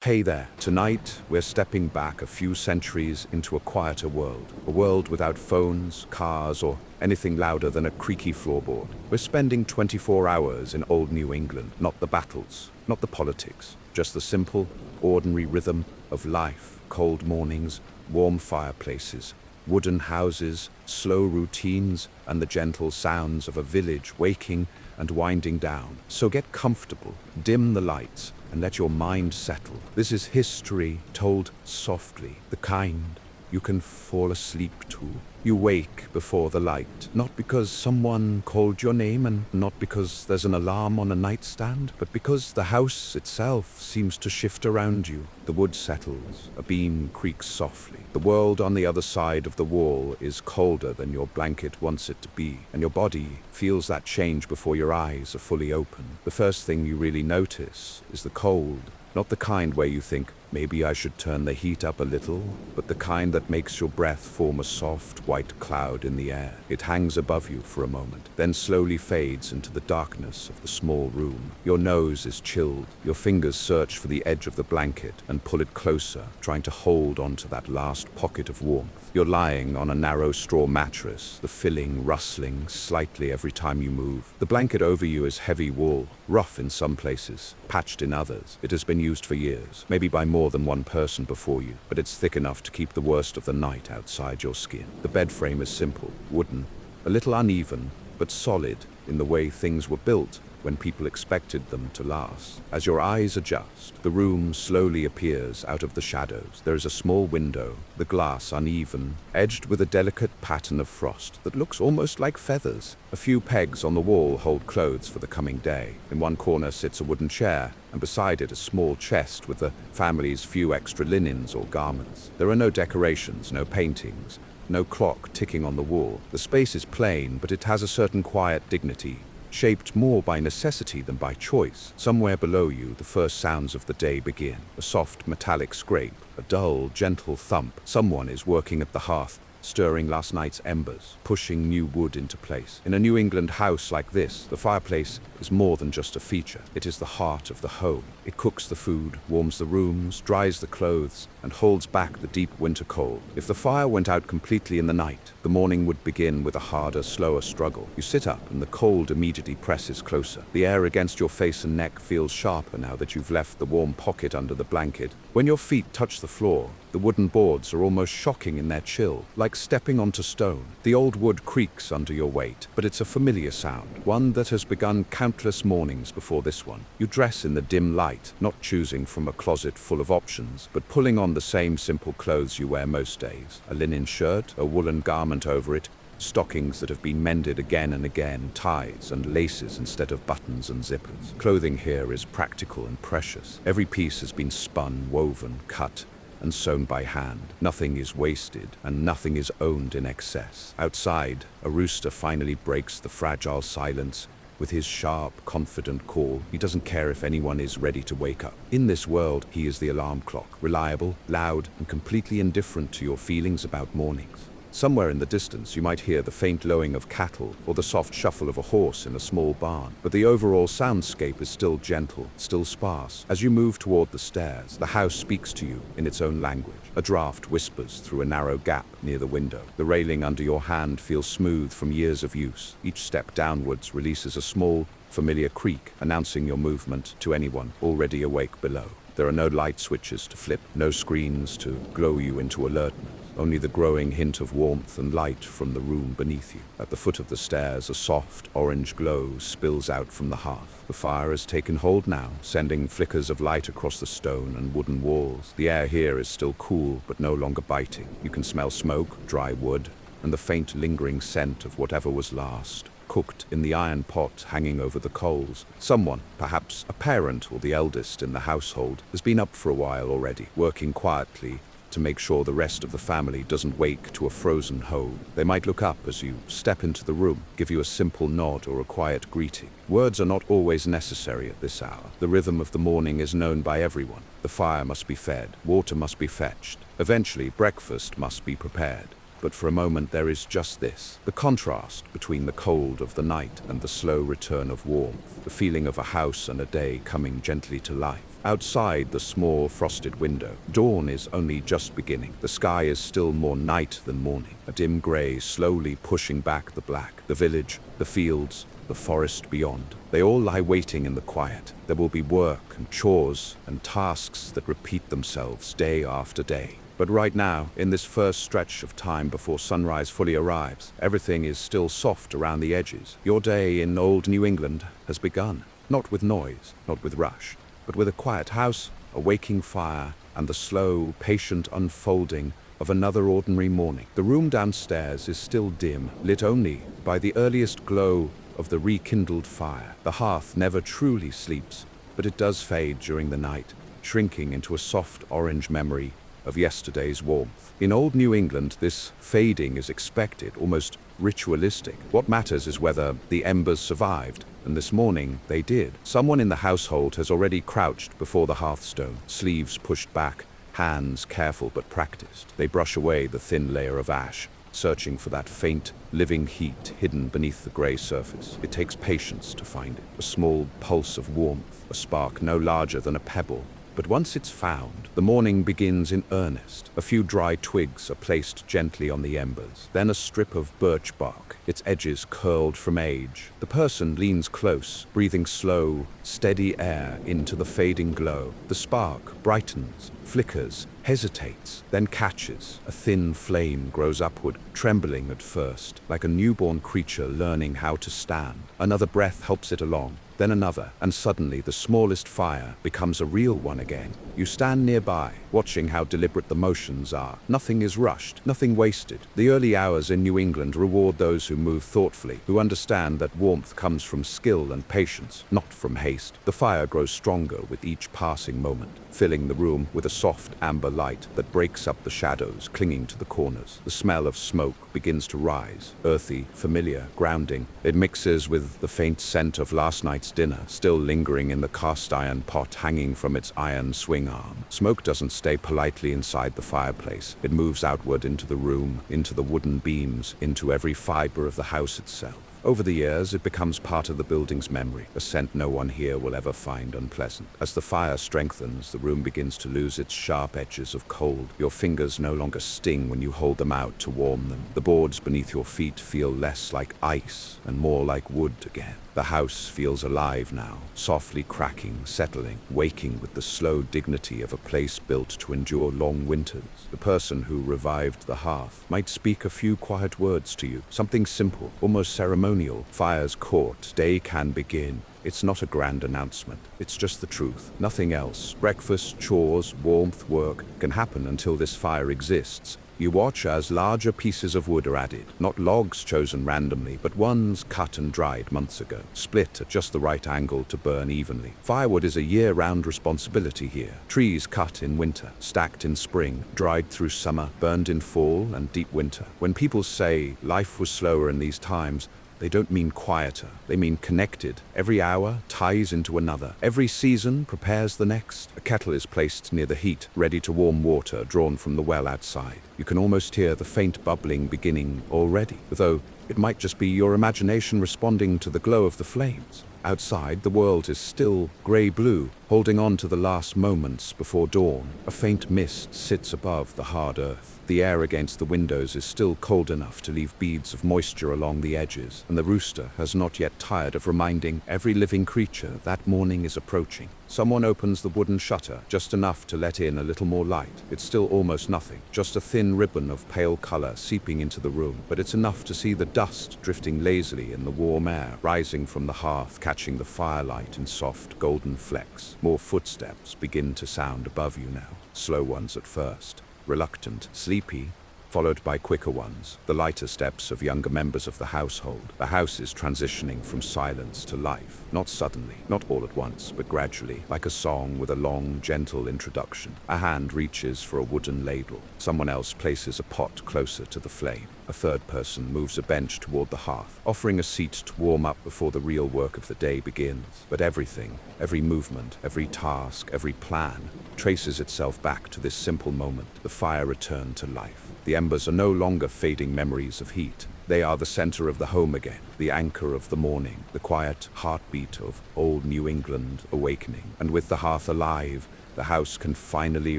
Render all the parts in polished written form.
Hey there. Tonight, we're stepping back a few centuries into a quieter world. A world without phones, cars, or anything louder than a creaky floorboard. We're spending 24 hours in old New England. Not the battles, not the politics, just the simple, ordinary rhythm of life. Cold mornings, warm fireplaces, wooden houses, slow routines, and the gentle sounds of a village waking and winding down. So get comfortable, dim the lights, and let your mind settle. This is history told softly, the kind you can fall asleep to. You wake before the light, not because someone called your name and not because there's an alarm on a nightstand, but because the house itself seems to shift around you. The wood settles, a beam creaks softly. The world on the other side of the wall is colder than your blanket wants it to be, and your body feels that change before your eyes are fully open. The first thing you really notice is the cold. Not the kind where you think, maybe I should turn the heat up a little, but the kind that makes your breath form a soft, white cloud in the air. It hangs above you for a moment, then slowly fades into the darkness of the small room. Your nose is chilled. Your fingers search for the edge of the blanket and pull it closer, trying to hold onto that last pocket of warmth. You're lying on a narrow straw mattress, the filling rustling slightly every time you move. The blanket over you is heavy wool, rough in some places, patched in others. It has been used for years, maybe by more than one person before you, but it's thick enough to keep the worst of the night outside your skin. The bed frame is simple, wooden, a little uneven, but solid in the way things were built when people expected them to last. As your eyes adjust, the room slowly appears out of the shadows. There is a small window, the glass uneven, edged with a delicate pattern of frost that looks almost like feathers. A few pegs on the wall hold clothes for the coming day. In one corner sits a wooden chair, and beside it a small chest with the family's few extra linens or garments. There are no decorations, no paintings, no clock ticking on the wall. The space is plain, but it has a certain quiet dignity, shaped more by necessity than by choice. Somewhere below you, the first sounds of the day begin. A soft metallic scrape, a dull, gentle thump. Someone is working at the hearth, stirring last night's embers, pushing new wood into place. In a New England house like this, the fireplace is more than just a feature. It is the heart of the home. It cooks the food, warms the rooms, dries the clothes, and holds back the deep winter cold. If the fire went out completely in the night, the morning would begin with a harder, slower struggle. You sit up and the cold immediately presses closer. The air against your face and neck feels sharper now that you've left the warm pocket under the blanket. When your feet touch the floor, the wooden boards are almost shocking in their chill, like stepping onto stone. The old wood creaks under your weight, but it's a familiar sound, one that has begun countless mornings before this one. You dress in the dim light, not choosing from a closet full of options, but pulling on the same simple clothes you wear most days. A linen shirt, a woolen garment over it, stockings that have been mended again and again, ties and laces instead of buttons and zippers. Clothing here is practical and precious. Every piece has been spun, woven, cut, and sewn by hand. Nothing is wasted, and nothing is owned in excess. Outside, a rooster finally breaks the fragile silence with his sharp, confident call. He doesn't care if anyone is ready to wake up. In this world, he is the alarm clock, reliable, loud, and completely indifferent to your feelings about mornings. Somewhere in the distance, you might hear the faint lowing of cattle or the soft shuffle of a horse in a small barn. But the overall soundscape is still gentle, still sparse. As you move toward the stairs, the house speaks to you in its own language. A draft whispers through a narrow gap near the window. The railing under your hand feels smooth from years of use. Each step downwards releases a small, familiar creak, announcing your movement to anyone already awake below. There are no light switches to flip, no screens to glow you into alertness. Only the growing hint of warmth and light from the room beneath you. At the foot of the stairs, a soft, orange glow spills out from the hearth. The fire has taken hold now, sending flickers of light across the stone and wooden walls. The air here is still cool, but no longer biting. You can smell smoke, dry wood, and the faint lingering scent of whatever was last cooked in the iron pot hanging over the coals. Someone, perhaps a parent or the eldest in the household, has been up for a while already, working quietly to make sure the rest of the family doesn't wake to a frozen home. They might look up as you step into the room, give you a simple nod or a quiet greeting. Words are not always necessary at this hour. The rhythm of the morning is known by everyone. The fire must be fed, water must be fetched. Eventually, breakfast must be prepared. But for a moment there is just this, the contrast between the cold of the night and the slow return of warmth, the feeling of a house and a day coming gently to life. Outside the small frosted window, dawn is only just beginning. The sky is still more night than morning, a dim gray slowly pushing back the black. The village, the fields, the forest beyond, they all lie waiting in the quiet. There will be work and chores and tasks that repeat themselves day after day. But right now, in this first stretch of time before sunrise fully arrives, everything is still soft around the edges. Your day in old New England has begun, not with noise, not with rush, but with a quiet house, a waking fire, and the slow, patient unfolding of another ordinary morning. The room downstairs is still dim, lit only by the earliest glow of the rekindled fire. The hearth never truly sleeps, but it does fade during the night, shrinking into a soft orange memory of yesterday's warmth. In old New England, this fading is expected, almost ritualistic. What matters is whether the embers survived, and this morning they did. Someone in the household has already crouched before the hearthstone, sleeves pushed back, hands careful but practiced. They brush away the thin layer of ash, searching for that faint, living heat hidden beneath the gray surface. It takes patience to find it, a small pulse of warmth, a spark no larger than a pebble. But once it's found, the morning begins in earnest. A few dry twigs are placed gently on the embers, then a strip of birch bark, its edges curled from age. The person leans close, breathing slow, steady air into the fading glow. The spark brightens, flickers, hesitates, then catches. A thin flame grows upward, trembling at first, like a newborn creature learning how to stand. Another breath helps it along, then another, and suddenly the smallest fire becomes a real one again. You stand nearby, watching how deliberate the motions are. Nothing is rushed, nothing wasted. The early hours in New England reward those who move thoughtfully, who understand that warmth comes from skill and patience, not from haste. The fire grows stronger with each passing moment, filling the room with a soft amber light that breaks up the shadows clinging to the corners. The smell of smoke begins to rise, earthy, familiar, grounding. It mixes with the faint scent of last night's dinner, still lingering in the cast iron pot hanging from its iron swing arm. Smoke doesn't stay politely inside the fireplace. It moves outward into the room, into the wooden beams, into every fiber of the house itself. Over the years, it becomes part of the building's memory, a scent no one here will ever find unpleasant. As the fire strengthens, the room begins to lose its sharp edges of cold. Your fingers no longer sting when you hold them out to warm them. The boards beneath your feet feel less like ice and more like wood again. The house feels alive now, softly cracking, settling, waking with the slow dignity of a place built to endure long winters. The person who revived the hearth might speak a few quiet words to you, something simple, almost ceremonial. Fire's caught, day can begin. It's not a grand announcement. It's just the truth. Nothing else. Breakfast, chores, warmth, work can happen until this fire exists. You watch as larger pieces of wood are added, not logs chosen randomly, but ones cut and dried months ago, split at just the right angle to burn evenly. Firewood is a year-round responsibility here. Trees cut in winter, stacked in spring, dried through summer, burned in fall and deep winter. When people say life was slower in these times, they don't mean quieter, they mean connected. Every hour ties into another. Every season prepares the next. A kettle is placed near the heat, ready to warm water drawn from the well outside. You can almost hear the faint bubbling beginning already, though it might just be your imagination responding to the glow of the flames. Outside, the world is still grey-blue, holding on to the last moments before dawn. A faint mist sits above the hard earth. The air against the windows is still cold enough to leave beads of moisture along the edges, and the rooster has not yet tired of reminding every living creature that morning is approaching. Someone opens the wooden shutter, just enough to let in a little more light. It's still almost nothing, just a thin ribbon of pale color seeping into the room, but it's enough to see the dust drifting lazily in the warm air, rising from the hearth, catching the firelight in soft golden flecks. More footsteps begin to sound above you now, slow ones at first, reluctant, sleepy, followed by quicker ones, the lighter steps of younger members of the household. The house is transitioning from silence to life, not suddenly, not all at once, but gradually, like a song with a long, gentle introduction. A hand reaches for a wooden ladle. Someone else places a pot closer to the flame. A third person moves a bench toward the hearth, offering a seat to warm up before the real work of the day begins. But everything, every movement, every task, every plan, traces itself back to this simple moment. The fire returned to life. The embers are no longer fading memories of heat. They are the center of the home again, the anchor of the morning, the quiet heartbeat of old New England awakening. And with the hearth alive, the house can finally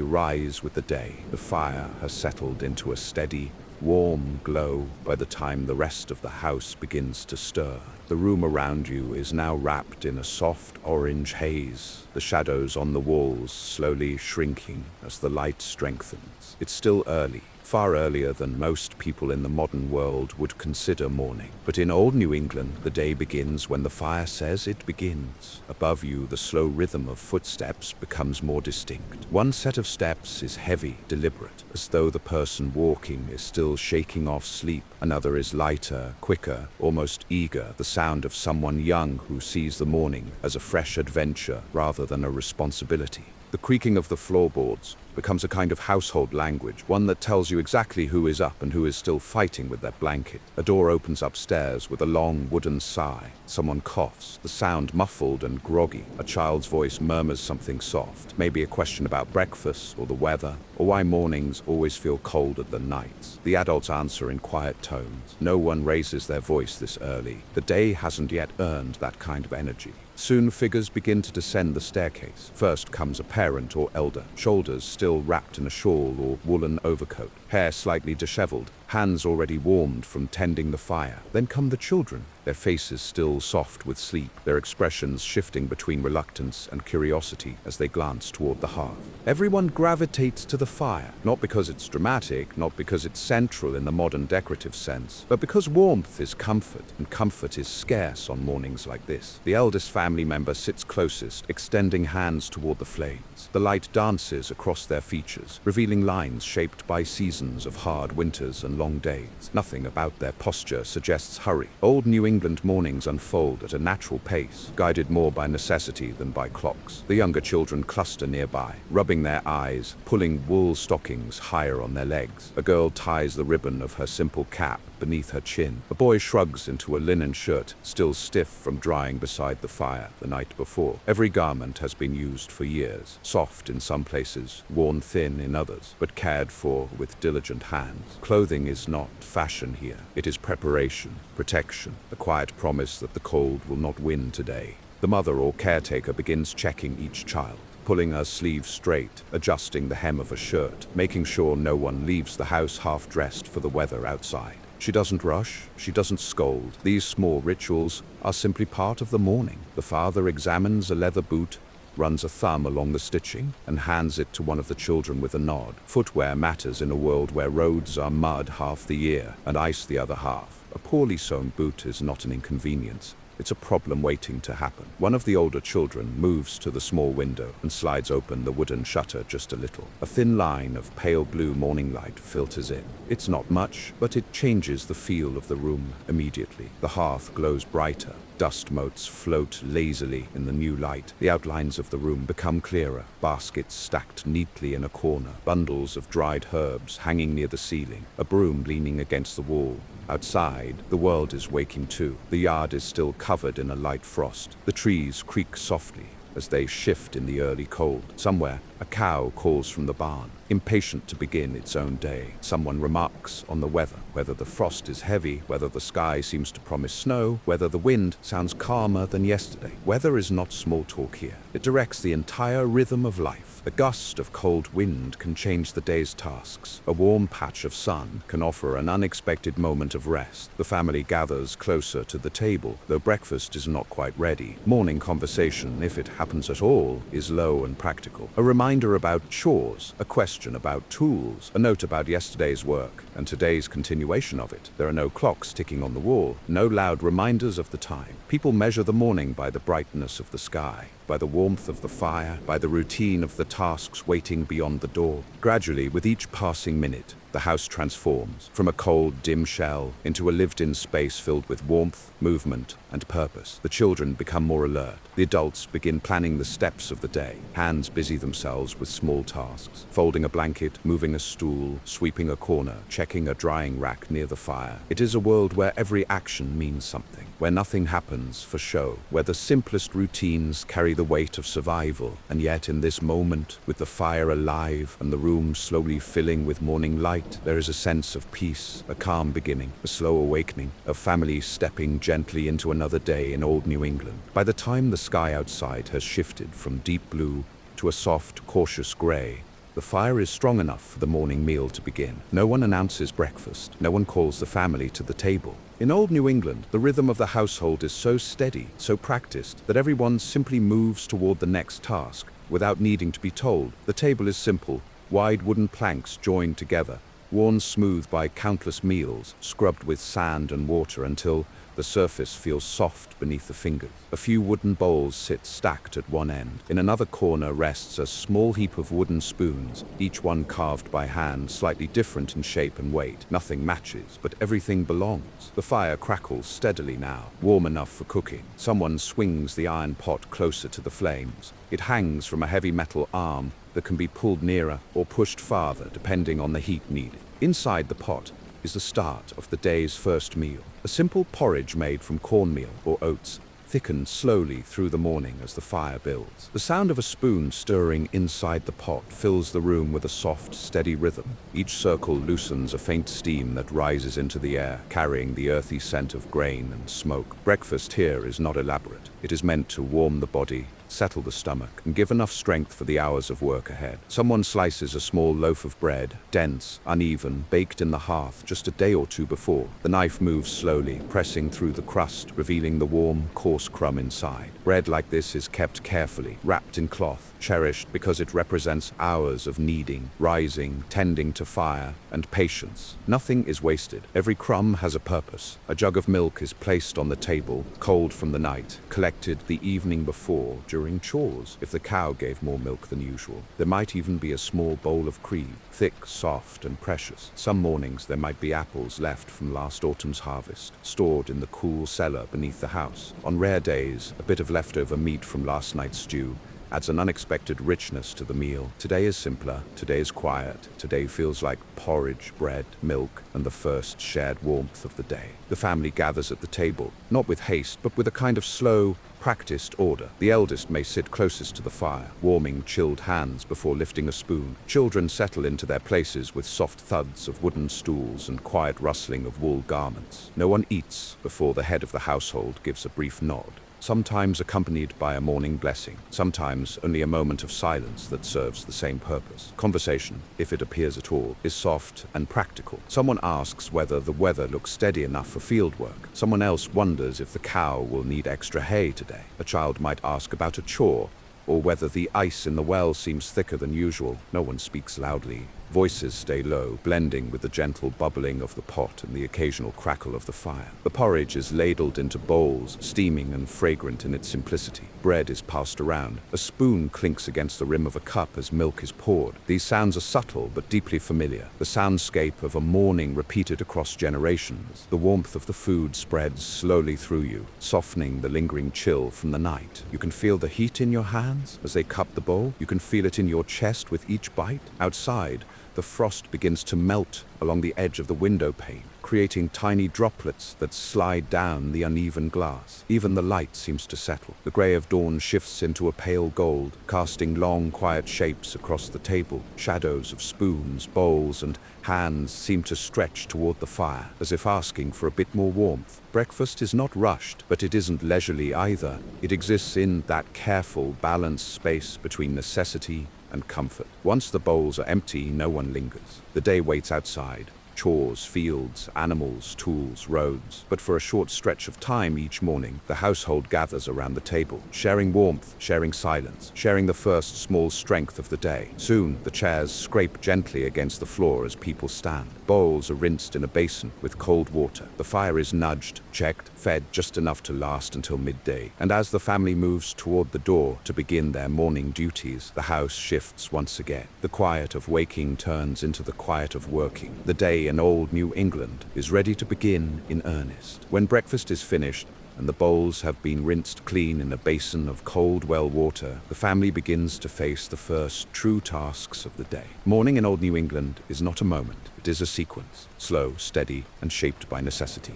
rise with the day. The fire has settled into a steady, warm glow by the time the rest of the house begins to stir. The room around you is now wrapped in a soft orange haze, the shadows on the walls slowly shrinking as the light strengthens. It's still early, far earlier than most people in the modern world would consider morning. But in old New England, the day begins when the fire says it begins. Above you, the slow rhythm of footsteps becomes more distinct. One set of steps is heavy, deliberate, as though the person walking is still shaking off sleep. Another is lighter, quicker, almost eager, the sound of someone young who sees the morning as a fresh adventure rather than a responsibility. The creaking of the floorboards becomes a kind of household language, one that tells you exactly who is up and who is still fighting with their blanket. A door opens upstairs with a long wooden sigh. Someone coughs, the sound muffled and groggy. A child's voice murmurs something soft, maybe a question about breakfast or the weather, or why mornings always feel colder than nights. The adults answer in quiet tones. No one raises their voice this early. The day hasn't yet earned that kind of energy. Soon figures begin to descend the staircase. First comes a parent or elder, shoulders still wrapped in a shawl or woolen overcoat, hair slightly disheveled, hands already warmed from tending the fire. Then come the children, their faces still soft with sleep, their expressions shifting between reluctance and curiosity as they glance toward the hearth. Everyone gravitates to the fire, not because it's dramatic, not because it's central in the modern decorative sense, but because warmth is comfort, and comfort is scarce on mornings like this. The eldest family member sits closest, extending hands toward the flames. The light dances across their features, revealing lines shaped by seasons of hard winters and long days. Nothing about their posture suggests hurry. Old New England mornings unfold at a natural pace, guided more by necessity than by clocks. The younger children cluster nearby, rubbing their eyes, pulling wool stockings higher on their legs. A girl ties the ribbon of her simple cap beneath her chin. A boy shrugs into a linen shirt, still stiff from drying beside the fire the night before. Every garment has been used for years, soft in some places, worn thin in others, but cared for with diligent hands. Clothing is not fashion here. It is preparation, protection, a quiet promise that the cold will not win today. The mother or caretaker begins checking each child, pulling her sleeves straight, adjusting the hem of a shirt, making sure no one leaves the house half-dressed for the weather outside. She doesn't rush, she doesn't scold. These small rituals are simply part of the morning. The father examines a leather boot, runs a thumb along the stitching, and hands it to one of the children with a nod. Footwear matters in a world where roads are mud half the year and ice the other half. A poorly sewn boot is not an inconvenience. It's a problem waiting to happen. One of the older children moves to the small window and slides open the wooden shutter just a little. A thin line of pale blue morning light filters in. It's not much, but it changes the feel of the room immediately. The hearth glows brighter. Dust motes float lazily in the new light. The outlines of the room become clearer. Baskets stacked neatly in a corner. Bundles of dried herbs hanging near the ceiling. A broom leaning against the wall. Outside, the world is waking too. The yard is still covered in a light frost. The trees creak softly as they shift in the early cold. Somewhere, a cow calls from the barn, impatient to begin its own day. Someone remarks on the weather, whether the frost is heavy, whether the sky seems to promise snow, whether the wind sounds calmer than yesterday. Weather is not small talk here. It directs the entire rhythm of life. A gust of cold wind can change the day's tasks. A warm patch of sun can offer an unexpected moment of rest. The family gathers closer to the table, though breakfast is not quite ready. Morning conversation, if it happens at all, is low and practical. A reminder about chores, a question about tools, a note about yesterday's work, and today's continuation of it. There are no clocks ticking on the wall, no loud reminders of the time. People measure the morning by the brightness of the sky, by the warmth of the fire, by the routine of the tasks waiting beyond the door. Gradually, with each passing minute, the house transforms from a cold, dim shell into a lived-in space filled with warmth, movement, and purpose. The children become more alert. The adults begin planning the steps of the day. Hands busy themselves with small tasks, folding a blanket, moving a stool, sweeping a corner, checking a drying rack near the fire. It is a world where every action means something, where nothing happens for show, where the simplest routines carry the the weight of survival. And yet in this moment, with the fire alive and the room slowly filling with morning light, there is a sense of peace, a calm beginning, a slow awakening, a family stepping gently into another day in old New England. By the time the sky outside has shifted from deep blue to a soft, cautious gray, the fire is strong enough for the morning meal to begin. No one announces breakfast. No one calls the family to the table. In old New England, the rhythm of the household is so steady, so practiced, that everyone simply moves toward the next task without needing to be told. The table is simple, wide wooden planks joined together, worn smooth by countless meals, scrubbed with sand and water until the surface feels soft beneath the fingers. A few wooden bowls sit stacked at one end. In another corner rests a small heap of wooden spoons, each one carved by hand, slightly different in shape and weight. Nothing matches, but everything belongs. The fire crackles steadily now, warm enough for cooking. Someone swings the iron pot closer to the flames. It hangs from a heavy metal arm that can be pulled nearer or pushed farther depending on the heat needed. Inside the pot is the start of the day's first meal. A simple porridge made from cornmeal or oats, thickened slowly through the morning as the fire builds. The sound of a spoon stirring inside the pot fills the room with a soft, steady rhythm. Each circle loosens a faint steam that rises into the air, carrying the earthy scent of grain and smoke. Breakfast here is not elaborate. It is meant to warm the body, settle the stomach, and give enough strength for the hours of work ahead. Someone slices a small loaf of bread, dense, uneven, baked in the hearth just a day or two before. The knife moves slowly, pressing through the crust, revealing the warm, coarse crumb inside. Bread like this is kept carefully, wrapped in cloth, cherished because it represents hours of kneading, rising, tending to fire, and patience. Nothing is wasted. Every crumb has a purpose. A jug of milk is placed on the table, cold from the night, collected the evening before during chores. If the cow gave more milk than usual, there might even be a small bowl of cream, thick, soft, and precious. Some mornings there might be apples left from last autumn's harvest, stored in the cool cellar beneath the house. On rare days, a bit of leftover meat from last night's stew adds an unexpected richness to the meal. Today is simpler, today is quiet, today feels like porridge, bread, milk, and the first shared warmth of the day. The family gathers at the table, not with haste, but with a kind of slow, practiced order. The eldest may sit closest to the fire, warming chilled hands before lifting a spoon. Children settle into their places with soft thuds of wooden stools and quiet rustling of wool garments. No one eats before the head of the household gives a brief nod, sometimes accompanied by a morning blessing, sometimes only a moment of silence that serves the same purpose. Conversation, if it appears at all, is soft and practical. Someone asks whether the weather looks steady enough for field work. Someone else wonders if the cow will need extra hay today. A child might ask about a chore, or whether the ice in the well seems thicker than usual. No one speaks loudly. Voices stay low, blending with the gentle bubbling of the pot and the occasional crackle of the fire. The porridge is ladled into bowls, steaming and fragrant in its simplicity. Bread is passed around. A spoon clinks against the rim of a cup as milk is poured. These sounds are subtle but deeply familiar. The soundscape of a morning repeated across generations. The warmth of the food spreads slowly through you, softening the lingering chill from the night. You can feel the heat in your hands as they cup the bowl. You can feel it in your chest with each bite. Outside, the frost begins to melt along the edge of the window pane, creating tiny droplets that slide down the uneven glass. Even the light seems to settle. The gray of dawn shifts into a pale gold, casting long, quiet shapes across the table. Shadows of spoons, bowls, and hands seem to stretch toward the fire, as if asking for a bit more warmth. Breakfast is not rushed, but it isn't leisurely either. It exists in that careful, balanced space between necessity and comfort. Once the bowls are empty, no one lingers. The day waits outside. Chores, fields, animals, tools, roads. But for a short stretch of time each morning, the household gathers around the table, sharing warmth, sharing silence, sharing the first small strength of the day. Soon, the chairs scrape gently against the floor as people stand. Bowls are rinsed in a basin with cold water. The fire is nudged, checked, fed just enough to last until midday. And as the family moves toward the door to begin their morning duties, the house shifts once again. The quiet of waking turns into the quiet of working. The day in old New England is ready to begin in earnest. When breakfast is finished and the bowls have been rinsed clean in a basin of cold well water, the family begins to face the first true tasks of the day. Morning in old New England is not a moment. It is a sequence, slow, steady, and shaped by necessity.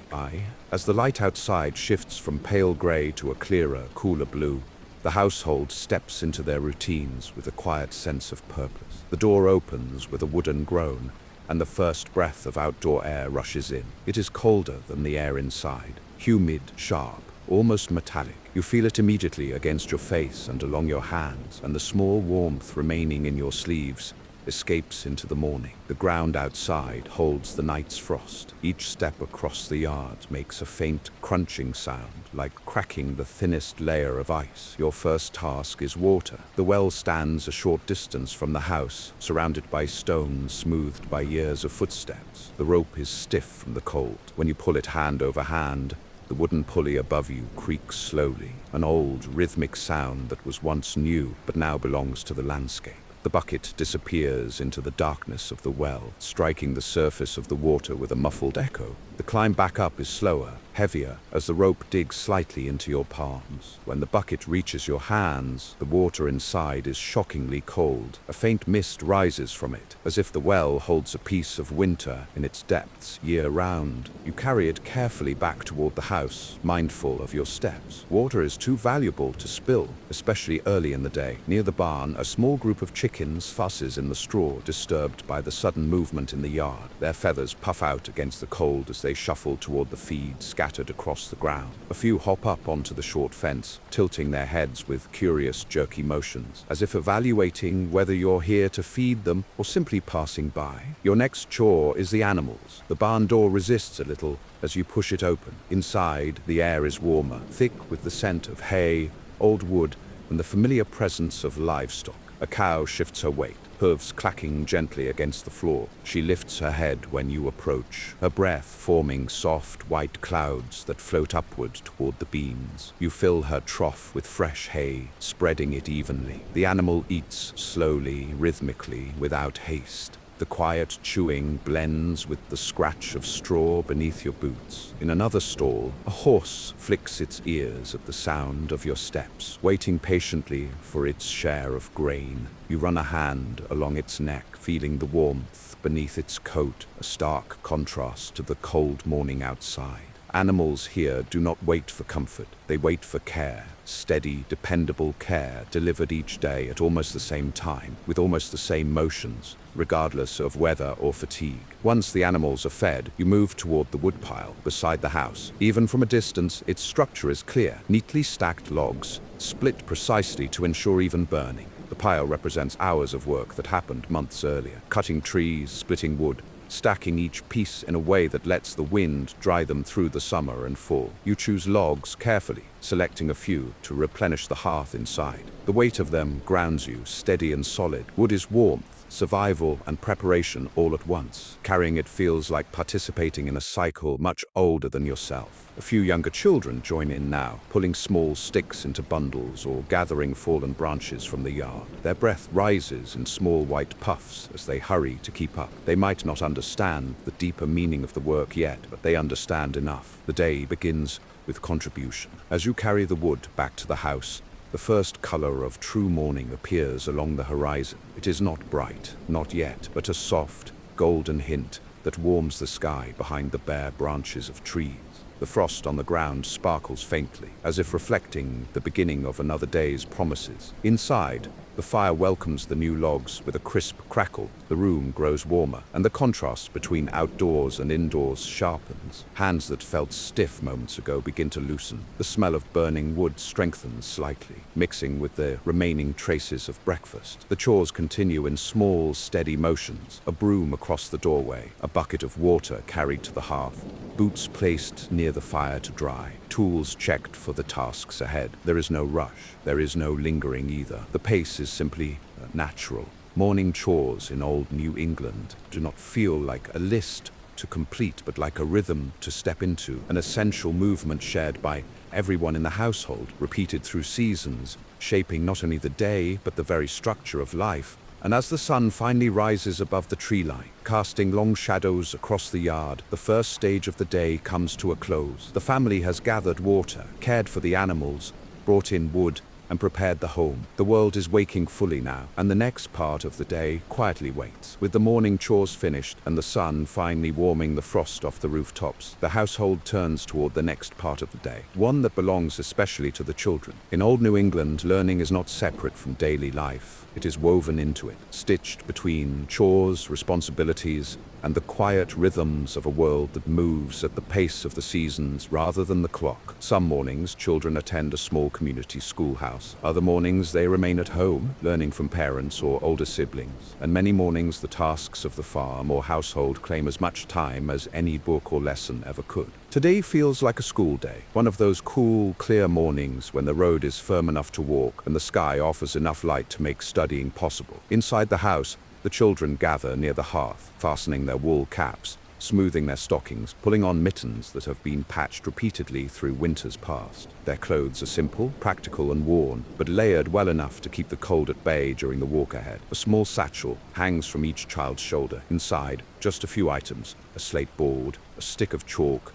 As the light outside shifts from pale gray to a clearer, cooler blue, The household steps into their routines with a quiet sense of purpose. The door opens with a wooden groan, and the first breath of outdoor air rushes in. It is colder than the air inside, humid, sharp, almost metallic. You feel it immediately against your face and along your hands, and the small warmth remaining in your sleeves escapes into the morning. The ground outside holds the night's frost. Each step across the yard makes a faint crunching sound, like cracking the thinnest layer of ice. Your first task is water. The well stands a short distance from the house, surrounded by stones smoothed by years of footsteps. The rope is stiff from the cold. When you pull it hand over hand, the wooden pulley above you creaks slowly, an old, rhythmic sound that was once new but now belongs to the landscape. The bucket disappears into the darkness of the well, striking the surface of the water with a muffled echo. The climb back up is slower, heavier, as the rope digs slightly into your palms. When the bucket reaches your hands, the water inside is shockingly cold. A faint mist rises from it, as if the well holds a piece of winter in its depths year-round. You carry it carefully back toward the house, mindful of your steps. Water is too valuable to spill, especially early in the day. Near the barn, a small group of chickens fusses in the straw, disturbed by the sudden movement in the yard. Their feathers puff out against the cold as they shuffle toward the feed scattered across the ground. A few hop up onto the short fence, tilting their heads with curious, jerky motions, as if evaluating whether you're here to feed them or simply passing by. Your next chore is the animals. The barn door resists a little as you push it open. Inside, the air is warmer, thick with the scent of hay, old wood, and the familiar presence of livestock. A cow shifts her weight, hooves clacking gently against the floor. She lifts her head when you approach, her breath forming soft, white clouds that float upward toward the beams. You fill her trough with fresh hay, spreading it evenly. The animal eats slowly, rhythmically, without haste. The quiet chewing blends with the scratch of straw beneath your boots. In another stall, a horse flicks its ears at the sound of your steps, waiting patiently for its share of grain. You run a hand along its neck, feeling the warmth beneath its coat, a stark contrast to the cold morning outside. Animals here do not wait for comfort, they wait for care. Steady, dependable care delivered each day at almost the same time, with almost the same motions, regardless of weather or fatigue. Once the animals are fed, you move toward the woodpile beside the house. Even from a distance, its structure is clear. Neatly stacked logs, split precisely to ensure even burning. The pile represents hours of work that happened months earlier. Cutting trees, splitting wood, stacking each piece in a way that lets the wind dry them through the summer and fall. You choose logs carefully, selecting a few to replenish the hearth inside. The weight of them grounds you, steady and solid. Wood is warmth, survival, and preparation all at once. Carrying it feels like participating in a cycle much older than yourself. A few younger children join in now, pulling small sticks into bundles or gathering fallen branches from the yard. Their breath rises in small white puffs as they hurry to keep up. They might not understand the deeper meaning of the work yet, but they understand enough. The day begins with contribution. As you carry the wood back to the house, the first color of true morning appears along the horizon. It is not bright, not yet, but a soft, golden hint that warms the sky behind the bare branches of trees. The frost on the ground sparkles faintly, as if reflecting the beginning of another day's promises. Inside, the fire welcomes the new logs with a crisp crackle. The room grows warmer, and the contrast between outdoors and indoors sharpens. Hands that felt stiff moments ago begin to loosen. The smell of burning wood strengthens slightly, mixing with the remaining traces of breakfast. The chores continue in small, steady motions. A broom across the doorway, a bucket of water carried to the hearth, boots placed near the fire to dry, tools checked for the tasks ahead. There is no rush. There is no lingering either. The pace is simply natural. Morning chores in old New England do not feel like a list to complete, but like a rhythm to step into, an essential movement shared by everyone in the household, repeated through seasons, shaping not only the day, but the very structure of life. And as the sun finally rises above the tree line, casting long shadows across the yard, the first stage of the day comes to a close. The family has gathered water, cared for the animals, brought in wood, and prepared the home. The world is waking fully now, and the next part of the day quietly waits. With the morning chores finished and the sun finally warming the frost off the rooftops, the household turns toward the next part of the day, one that belongs especially to the children. In old New England, learning is not separate from daily life. It is woven into it, stitched between chores, responsibilities, and the quiet rhythms of a world that moves at the pace of the seasons rather than the clock. Some mornings, children attend a small community schoolhouse. Other mornings, they remain at home, learning from parents or older siblings. And many mornings, the tasks of the farm or household claim as much time as any book or lesson ever could. Today feels like a school day, one of those cool, clear mornings when the road is firm enough to walk and the sky offers enough light to make studying possible. Inside the house, the children gather near the hearth, fastening their wool caps, smoothing their stockings, pulling on mittens that have been patched repeatedly through winters past. Their clothes are simple, practical and worn, but layered well enough to keep the cold at bay during the walk ahead. A small satchel hangs from each child's shoulder. Inside, just a few items: a slate board, a stick of chalk,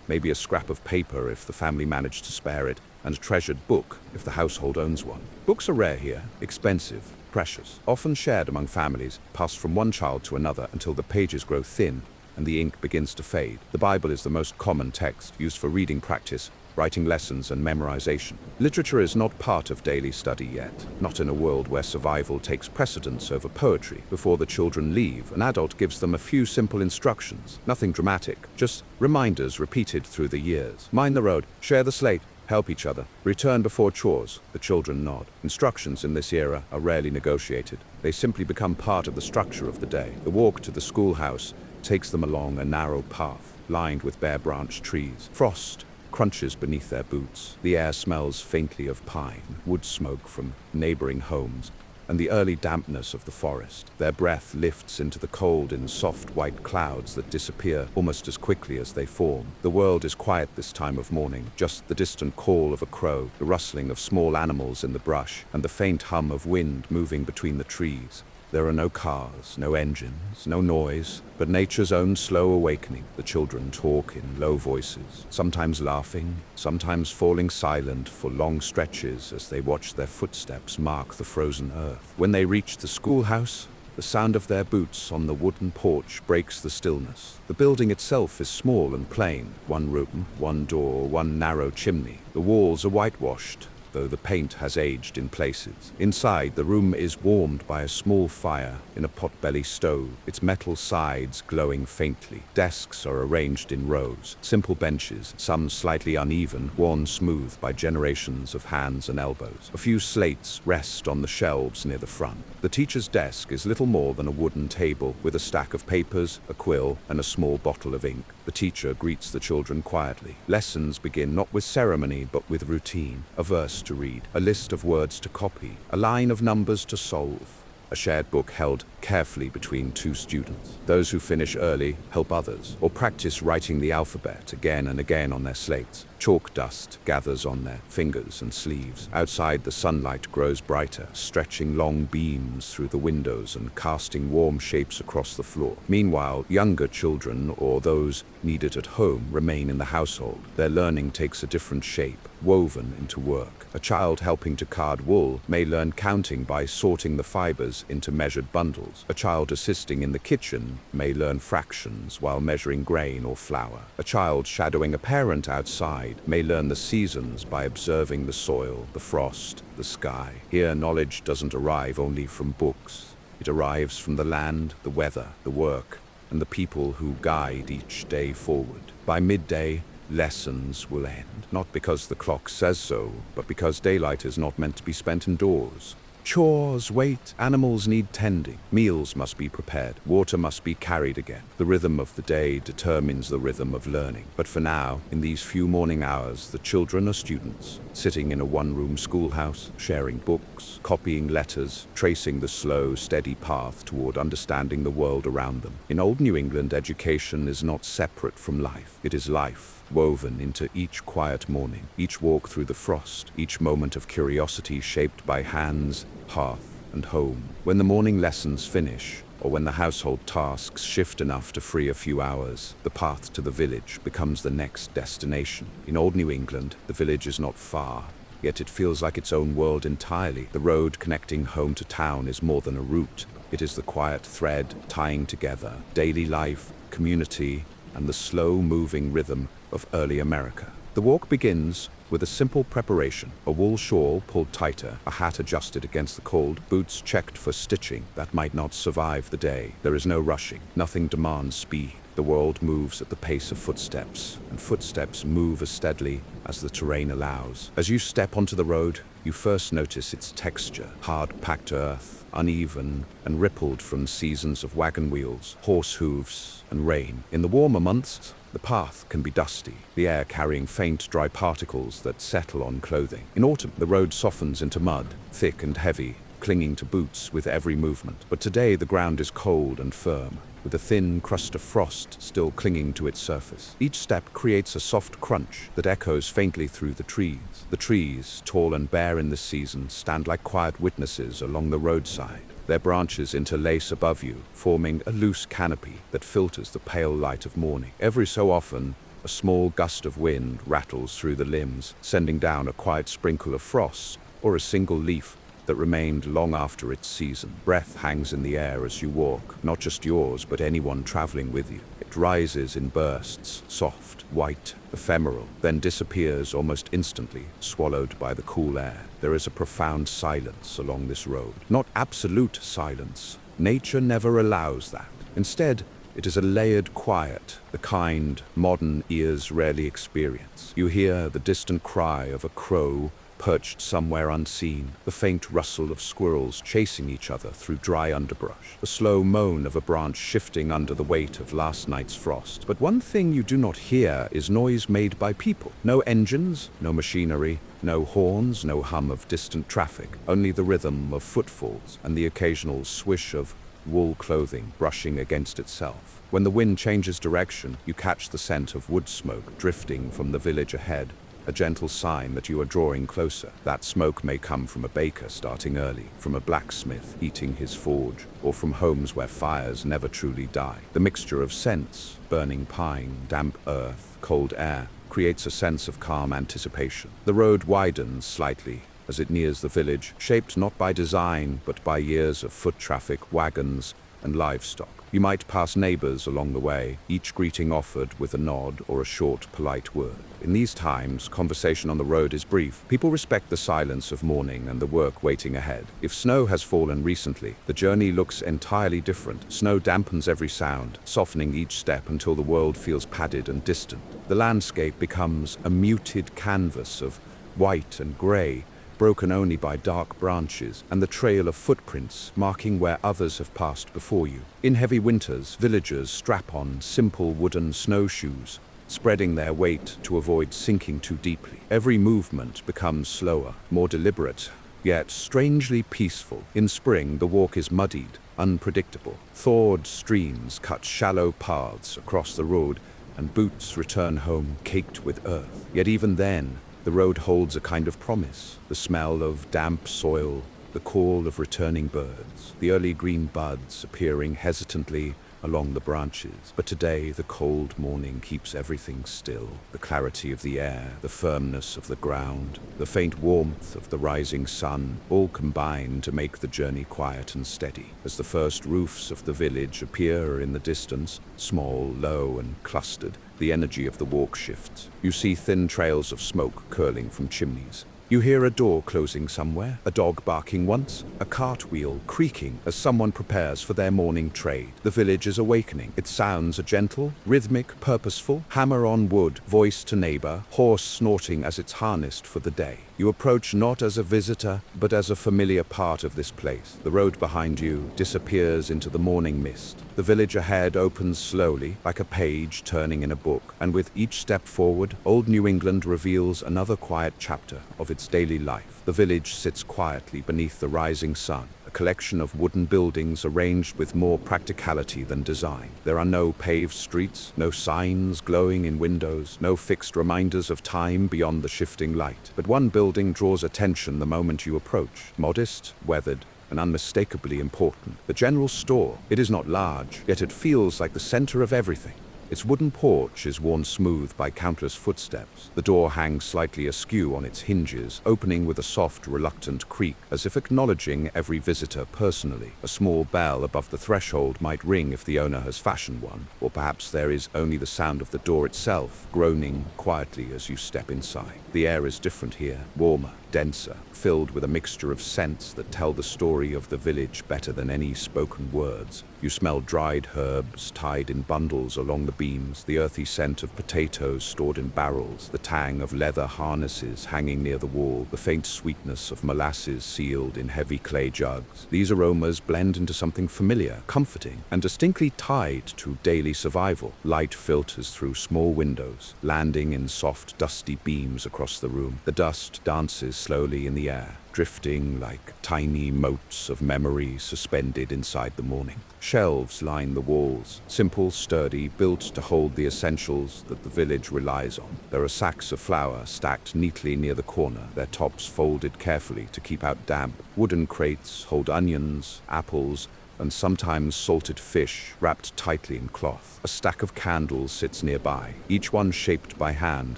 maybe a scrap of paper if the family managed to spare it, and a treasured book if the household owns one. Books are rare here, expensive, precious, often shared among families, passed from one child to another until the pages grow thin and the ink begins to fade. The Bible is the most common text used for reading practice, writing lessons and memorization. Literature is not part of daily study yet, not in a world where survival takes precedence over poetry. Before the children leave, an adult gives them a few simple instructions, nothing dramatic, just reminders repeated through the years. Mind the road, share the slate, help each other, return before chores. The children nod. Instructions in this era are rarely negotiated. They simply become part of the structure of the day. The walk to the schoolhouse takes them along a narrow path, lined with bare-branched trees. Frost crunches beneath their boots. The air smells faintly of pine, wood smoke from neighboring homes, and the early dampness of the forest. Their breath lifts into the cold in soft white clouds that disappear almost as quickly as they form. The world is quiet this time of morning, just the distant call of a crow, the rustling of small animals in the brush, and the faint hum of wind moving between the trees. There are no cars, no engines, no noise, but nature's own slow awakening. The children talk in low voices, sometimes laughing, sometimes falling silent for long stretches as they watch their footsteps mark the frozen earth. When they reach the schoolhouse, the sound of their boots on the wooden porch breaks the stillness. The building itself is small and plain. One room, one door, one narrow chimney. The walls are whitewashed, though the paint has aged in places. Inside, the room is warmed by a small fire in a potbelly stove, its metal sides glowing faintly. Desks are arranged in rows, simple benches, some slightly uneven, worn smooth by generations of hands and elbows. A few slates rest on the shelves near the front. The teacher's desk is little more than a wooden table with a stack of papers, a quill, and a small bottle of ink. The teacher greets the children quietly. Lessons begin not with ceremony but with routine. A verse to read, a list of words to copy, a line of numbers to solve. A shared book held carefully between two students. Those who finish early help others, or practice writing the alphabet again and again on their slates. Chalk dust gathers on their fingers and sleeves. Outside, the sunlight grows brighter, stretching long beams through the windows and casting warm shapes across the floor. Meanwhile, younger children, or those needed at home, remain in the household. Their learning takes a different shape, woven into work. A child helping to card wool may learn counting by sorting the fibers into measured bundles. A child assisting in the kitchen may learn fractions while measuring grain or flour. A child shadowing a parent outside may learn the seasons by observing the soil, the frost, the sky. Here, knowledge doesn't arrive only from books. It arrives from the land, the weather, the work, and the people who guide each day forward. By midday, lessons will end, not because the clock says so, but because daylight is not meant to be spent indoors. Chores wait, animals need tending, meals must be prepared, water must be carried again. The rhythm of the day determines the rhythm of learning. But for now, in these few morning hours, the children are students, sitting in a one-room schoolhouse, sharing books, copying letters, tracing the slow, steady path toward understanding the world around them. In old New England, education is not separate from life. It is life, woven into each quiet morning, each walk through the frost, each moment of curiosity shaped by hands, hearth, and home. When the morning lessons finish, or when the household tasks shift enough to free a few hours, the path to the village becomes the next destination. In old New England, the village is not far. yet it feels like its own world entirely. The road connecting home to town is more than a route. It is the quiet thread tying together daily life, community, and the slow-moving rhythm of early America. The walk begins with a simple preparation: a wool shawl pulled tighter, a hat adjusted against the cold, boots checked for stitching that might not survive the day. There is no rushing. Nothing demands speed. The world moves at the pace of footsteps, and footsteps move as steadily as the terrain allows. As you step onto the road, you first notice its texture: hard-packed earth, uneven and rippled from seasons of wagon wheels, horse hooves, and rain. In the warmer months, the path can be dusty, the air carrying faint, dry particles that settle on clothing. In autumn, the road softens into mud, thick and heavy, clinging to boots with every movement. But today, the ground is cold and firm, with a thin crust of frost still clinging to its surface. Each step creates a soft crunch that echoes faintly through the trees. The trees, tall and bare in this season, stand like quiet witnesses along the roadside. Their branches interlace above you, forming a loose canopy that filters the pale light of morning. Every so often, a small gust of wind rattles through the limbs, sending down a quiet sprinkle of frost or a single leaf that remained long after its season. Breath hangs in the air as you walk, not just yours, but anyone traveling with you. It rises in bursts, soft, white, ephemeral, then disappears almost instantly, swallowed by the cool air. There is a profound silence along this road. Not absolute silence. Nature never allows that. Instead, it is a layered quiet, the kind modern ears rarely experience. You hear the distant cry of a crow perched somewhere unseen, the faint rustle of squirrels chasing each other through dry underbrush, the slow moan of a branch shifting under the weight of last night's frost. But one thing you do not hear is noise made by people. No engines, no machinery, no horns, no hum of distant traffic, only the rhythm of footfalls and the occasional swish of wool clothing brushing against itself. When the wind changes direction, you catch the scent of wood smoke drifting from the village ahead, a gentle sign that you are drawing closer. That smoke may come from a baker starting early, from a blacksmith heating his forge, or from homes where fires never truly die. The mixture of scents, burning pine, damp earth, cold air, creates a sense of calm anticipation. The road widens slightly as it nears the village, shaped not by design, but by years of foot traffic, wagons, and livestock. You might pass neighbors along the way, each greeting offered with a nod or a short, polite word. In these times, conversation on the road is brief. People respect the silence of morning and the work waiting ahead. If snow has fallen recently, the journey looks entirely different. Snow dampens every sound, softening each step until the world feels padded and distant. The landscape becomes a muted canvas of white and gray, broken only by dark branches and the trail of footprints marking where others have passed before you. In heavy winters, villagers strap on simple wooden snowshoes, spreading their weight to avoid sinking too deeply. Every movement becomes slower, more deliberate, yet strangely peaceful. In spring, the walk is muddied, unpredictable. Thawed streams cut shallow paths across the road, and boots return home caked with earth. Yet even then, the road holds a kind of promise: the smell of damp soil, the call of returning birds, the early green buds appearing hesitantly along the branches. But today, the cold morning keeps everything still. The clarity of the air, the firmness of the ground, the faint warmth of the rising sun, all combine to make the journey quiet and steady. As the first roofs of the village appear in the distance, small, low, and clustered, the energy of the walk shifts. You see thin trails of smoke curling from chimneys. You hear a door closing somewhere, a dog barking once, a cartwheel creaking as someone prepares for their morning trade. The village is awakening. Its sounds are gentle, rhythmic, purposeful, hammer on wood, voice to neighbor, horse snorting as it's harnessed for the day. You approach not as a visitor, but as a familiar part of this place. The road behind you disappears into the morning mist. The village ahead opens slowly, like a page turning in a book, and with each step forward, old New England reveals another quiet chapter of its daily life. The village sits quietly beneath the rising sun, a collection of wooden buildings arranged with more practicality than design. There are no paved streets, no signs glowing in windows, no fixed reminders of time beyond the shifting light. But one building draws attention the moment you approach. Modest, weathered, and unmistakably important. The general store. It is not large, yet it feels like the center of everything. Its wooden porch is worn smooth by countless footsteps. The door hangs slightly askew on its hinges, opening with a soft, reluctant creak, as if acknowledging every visitor personally. A small bell above the threshold might ring if the owner has fashioned one, or perhaps there is only the sound of the door itself, groaning quietly as you step inside. The air is different here, warmer, denser, filled with a mixture of scents that tell the story of the village better than any spoken words. You smell dried herbs tied in bundles along the beams, the earthy scent of potatoes stored in barrels, the tang of leather harnesses hanging near the wall, the faint sweetness of molasses sealed in heavy clay jugs. These aromas blend into something familiar, comforting, and distinctly tied to daily survival. Light filters through small windows, landing in soft, dusty beams across the room. The dust dances slowly in the air, drifting like tiny motes of memory suspended inside the morning. Shelves line the walls, simple, sturdy, built to hold the essentials that the village relies on. There are sacks of flour stacked neatly near the corner, their tops folded carefully to keep out damp. Wooden crates hold onions, apples, and sometimes salted fish wrapped tightly in cloth. A stack of candles sits nearby, each one shaped by hand,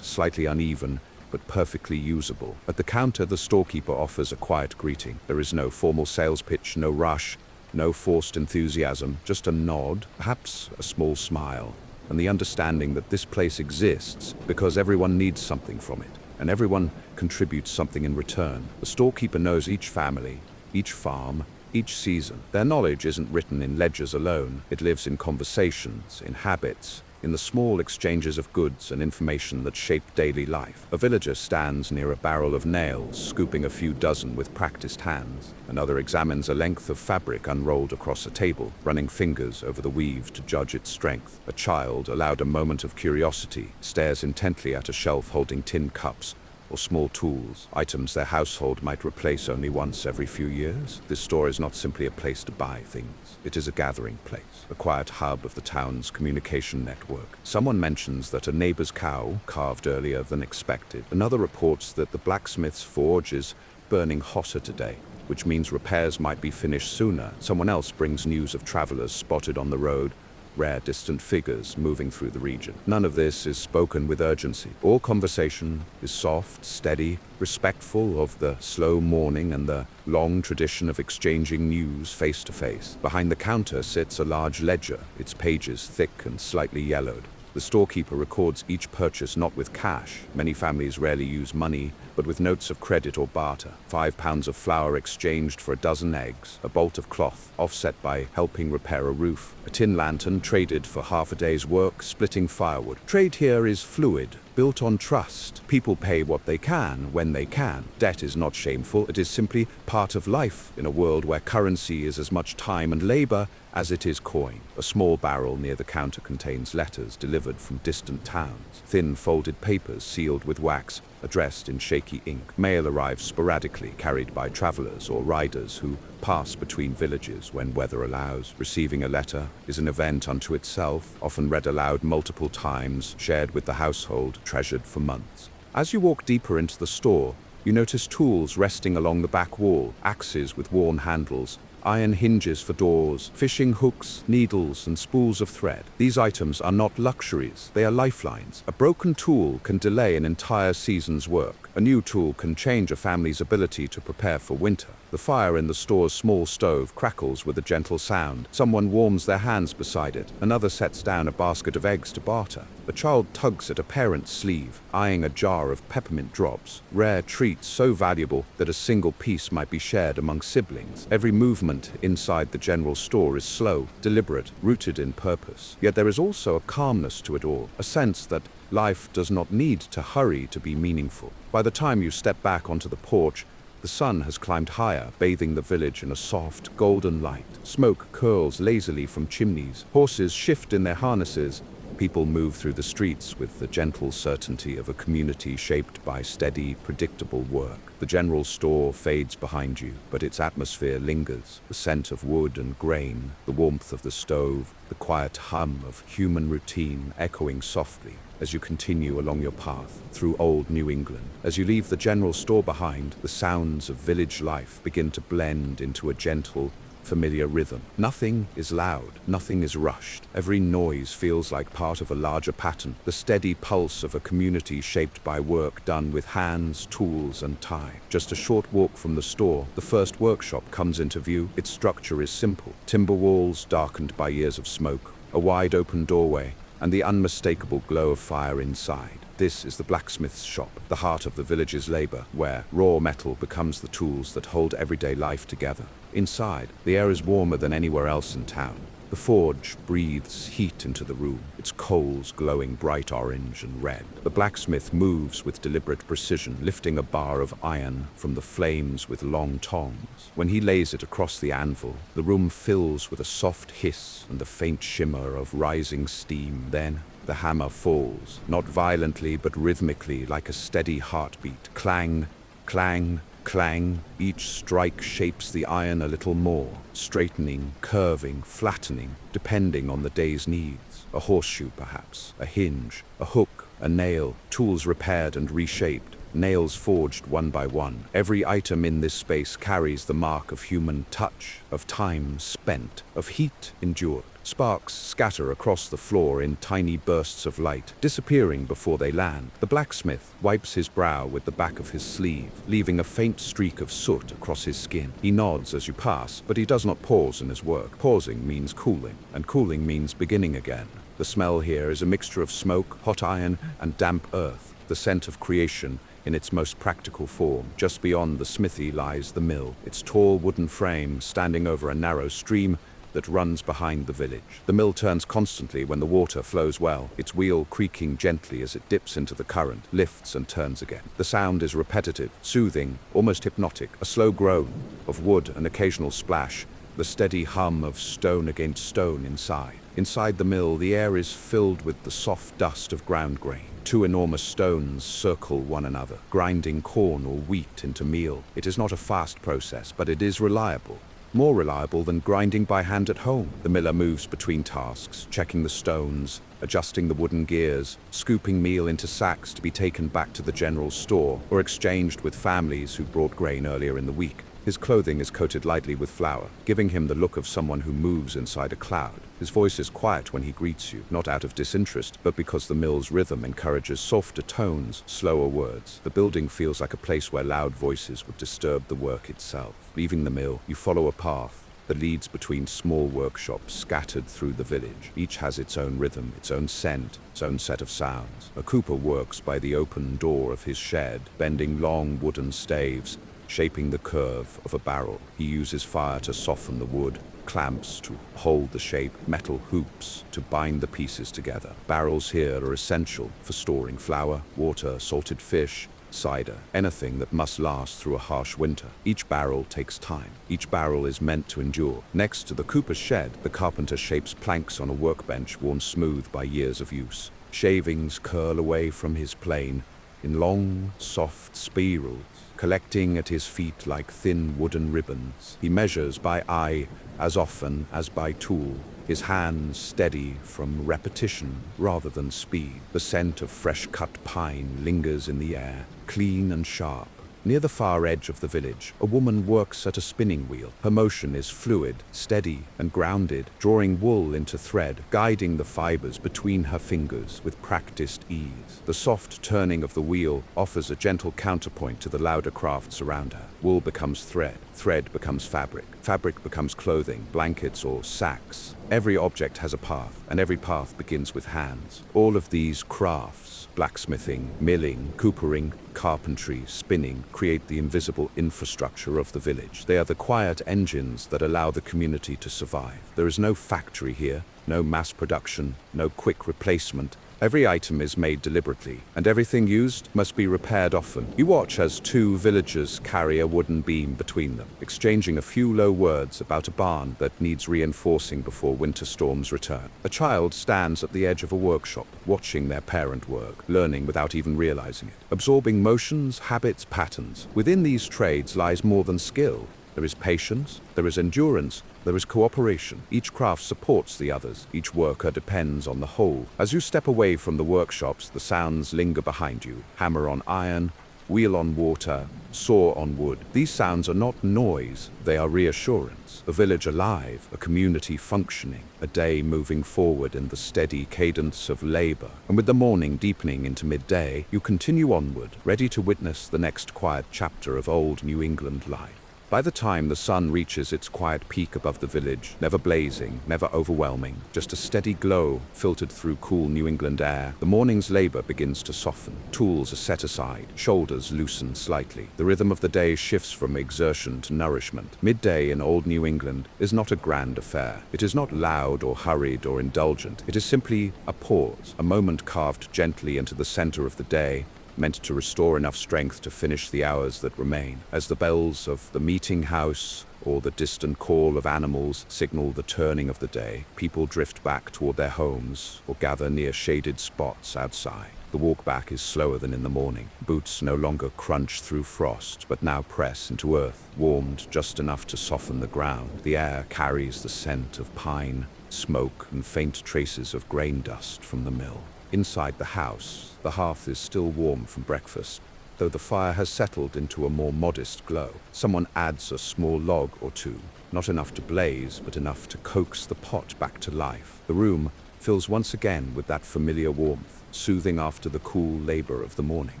slightly uneven, but perfectly usable. At the counter, the storekeeper offers a quiet greeting. There is no formal sales pitch, no rush, no forced enthusiasm, just a nod, perhaps a small smile, and the understanding that this place exists because everyone needs something from it, and everyone contributes something in return. The storekeeper knows each family, each farm, each season. Their knowledge isn't written in ledgers alone. It lives in conversations, in habits, in the small exchanges of goods and information that shape daily life. A villager stands near a barrel of nails, scooping a few dozen with practiced hands. Another examines a length of fabric unrolled across a table, running fingers over the weave to judge its strength. A child, allowed a moment of curiosity, stares intently at a shelf holding tin cups or small tools, items their household might replace only once every few years. This store is not simply a place to buy things. It is a gathering place, a quiet hub of the town's communication network. Someone mentions that a neighbor's cow calved earlier than expected. Another reports that the blacksmith's forge is burning hotter today, which means repairs might be finished sooner. Someone else brings news of travelers spotted on the road, rare distant figures moving through the region. None of this is spoken with urgency. All conversation is soft, steady, respectful of the slow morning and the long tradition of exchanging news face to face. Behind the counter sits a large ledger, its pages thick and slightly yellowed. The storekeeper records each purchase not with cash. Many families rarely use money, but with notes of credit or barter. 5 pounds of flour exchanged for a dozen eggs, a bolt of cloth offset by helping repair a roof, a tin lantern traded for half a day's work splitting firewood. Trade here is fluid, built on trust. People pay what they can, when they can. Debt is not shameful, it is simply part of life in a world where currency is as much time and labor as it is coin. A small barrel near the counter contains letters delivered from distant towns, thin folded papers sealed with wax, addressed in shaky ink. Mail arrives sporadically, carried by travelers or riders who pass between villages when weather allows. Receiving a letter is an event unto itself, often read aloud multiple times, shared with the household, treasured for months. As you walk deeper into the store, you notice tools resting along the back wall, axes with worn handles, iron hinges for doors, fishing hooks, needles, and spools of thread. These items are not luxuries, they are lifelines. A broken tool can delay an entire season's work. A new tool can change a family's ability to prepare for winter. The fire in the store's small stove crackles with a gentle sound. Someone warms their hands beside it. Another sets down a basket of eggs to barter. A child tugs at a parent's sleeve, eyeing a jar of peppermint drops, rare treats so valuable that a single piece might be shared among siblings. Every movement inside the general store is slow, deliberate, rooted in purpose. Yet there is also a calmness to it all, a sense that life does not need to hurry to be meaningful. By the time you step back onto the porch, the sun has climbed higher, bathing the village in a soft, golden light. Smoke curls lazily from chimneys. Horses shift in their harnesses. People move through the streets with the gentle certainty of a community shaped by steady, predictable work. The general store fades behind you, but its atmosphere lingers. The scent of wood and grain, the warmth of the stove, the quiet hum of human routine echoing softly as you continue along your path through old New England. As you leave the general store behind, the sounds of village life begin to blend into a gentle, familiar rhythm. Nothing is loud, nothing is rushed. Every noise feels like part of a larger pattern, the steady pulse of a community shaped by work done with hands, tools, and time. Just a short walk from the store, the first workshop comes into view. Its structure is simple: timber walls darkened by years of smoke, a wide open doorway, and the unmistakable glow of fire inside. This is the blacksmith's shop, the heart of the village's labor, where raw metal becomes the tools that hold everyday life together. Inside, the air is warmer than anywhere else in town. The forge breathes heat into the room, its coals glowing bright orange and red. The blacksmith moves with deliberate precision, lifting a bar of iron from the flames with long tongs. When he lays it across the anvil, the room fills with a soft hiss and the faint shimmer of rising steam. Then, the hammer falls, not violently but rhythmically, like a steady heartbeat. Clang, clang, clang. Each strike shapes the iron a little more, straightening, curving, flattening, depending on the day's needs. A horseshoe, perhaps, a hinge, a hook, a nail, tools repaired and reshaped, nails forged one by one. Every item in this space carries the mark of human touch, of time spent, of heat endured. Sparks scatter across the floor in tiny bursts of light, disappearing before they land. The blacksmith wipes his brow with the back of his sleeve, leaving a faint streak of soot across his skin. He nods as you pass, but he does not pause in his work. Pausing means cooling, and cooling means beginning again. The smell here is a mixture of smoke, hot iron, and damp earth, the scent of creation in its most practical form. Just beyond the smithy lies the mill, its tall wooden frame standing over a narrow stream that runs behind the village. The mill turns constantly when the water flows well, its wheel creaking gently as it dips into the current, lifts and turns again. The sound is repetitive, soothing, almost hypnotic, a slow groan of wood, an occasional splash, the steady hum of stone against stone inside. Inside the mill, the air is filled with the soft dust of ground grain. Two enormous stones circle one another, grinding corn or wheat into meal. It is not a fast process, but it is reliable. More reliable than grinding by hand at home. The miller moves between tasks, checking the stones, adjusting the wooden gears, scooping meal into sacks to be taken back to the general store or exchanged with families who brought grain earlier in the week. His clothing is coated lightly with flour, giving him the look of someone who moves inside a cloud. His voice is quiet when he greets you, not out of disinterest, but because the mill's rhythm encourages softer tones, slower words. The building feels like a place where loud voices would disturb the work itself. Leaving the mill, you follow a path that leads between small workshops scattered through the village. Each has its own rhythm, its own scent, its own set of sounds. A cooper works by the open door of his shed, bending long wooden staves, shaping the curve of a barrel. He uses fire to soften the wood, clamps to hold the shape, metal hoops to bind the pieces together. Barrels here are essential for storing flour, water, salted fish, cider, anything that must last through a harsh winter. Each barrel takes time. Each barrel is meant to endure. Next to the cooper's shed, the carpenter shapes planks on a workbench worn smooth by years of use. Shavings curl away from his plane in long, soft spirals, collecting at his feet like thin wooden ribbons. He measures by eye as often as by tool, his hands steady from repetition rather than speed. The scent of fresh-cut pine lingers in the air, clean and sharp. Near the far edge of the village, a woman works at a spinning wheel. Her motion is fluid, steady, and grounded, drawing wool into thread, guiding the fibers between her fingers with practiced ease. The soft turning of the wheel offers a gentle counterpoint to the louder crafts around her. Wool becomes thread, thread becomes fabric, fabric becomes clothing, blankets, or sacks. Every object has a path, and every path begins with hands. All of these crafts, blacksmithing, milling, coopering, carpentry, spinning, create the invisible infrastructure of the village. They are the quiet engines that allow the community to survive. There is no factory here, no mass production, no quick replacement. Every item is made deliberately, and everything used must be repaired often. You watch as two villagers carry a wooden beam between them, exchanging a few low words about a barn that needs reinforcing before winter storms return. A child stands at the edge of a workshop, watching their parent work, learning without even realizing it, absorbing motions, habits, patterns. Within these trades lies more than skill. There is patience, there is endurance, there is cooperation. Each craft supports the others. Each worker depends on the whole. As you step away from the workshops, the sounds linger behind you. Hammer on iron, wheel on water, saw on wood. These sounds are not noise, they are reassurance. A village alive, a community functioning, a day moving forward in the steady cadence of labor. And with the morning deepening into midday, you continue onward, ready to witness the next quiet chapter of old New England life. By the time the sun reaches its quiet peak above the village, never blazing, never overwhelming, just a steady glow filtered through cool New England air, the morning's labor begins to soften. Tools are set aside, shoulders loosen slightly. The rhythm of the day shifts from exertion to nourishment. Midday in old New England is not a grand affair. It is not loud or hurried or indulgent. It is simply a pause, a moment carved gently into the center of the day, meant to restore enough strength to finish the hours that remain. As the bells of the meeting house or the distant call of animals signal the turning of the day, people drift back toward their homes or gather near shaded spots outside. The walk back is slower than in the morning. Boots no longer crunch through frost, but now press into earth, warmed just enough to soften the ground. The air carries the scent of pine, smoke, and faint traces of grain dust from the mill. Inside the house, the hearth is still warm from breakfast, though the fire has settled into a more modest glow. Someone adds a small log or two, not enough to blaze, but enough to coax the pot back to life. The room fills once again with that familiar warmth, soothing after the cool labor of the morning.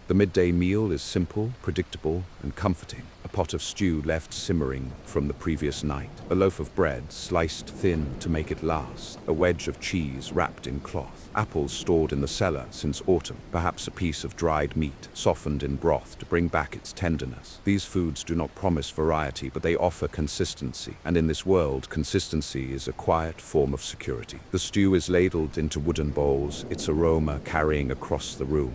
The midday meal is simple, predictable, and comforting. A pot of stew left simmering from the previous night, a loaf of bread sliced thin to make it last, a wedge of cheese wrapped in cloth, apples stored in the cellar since autumn, perhaps a piece of dried meat softened in broth to bring back its tenderness. These foods do not promise variety, but they offer consistency, and in this world, consistency is a quiet form of security. The stew is ladled into wooden bowls, its aroma carrying across the room.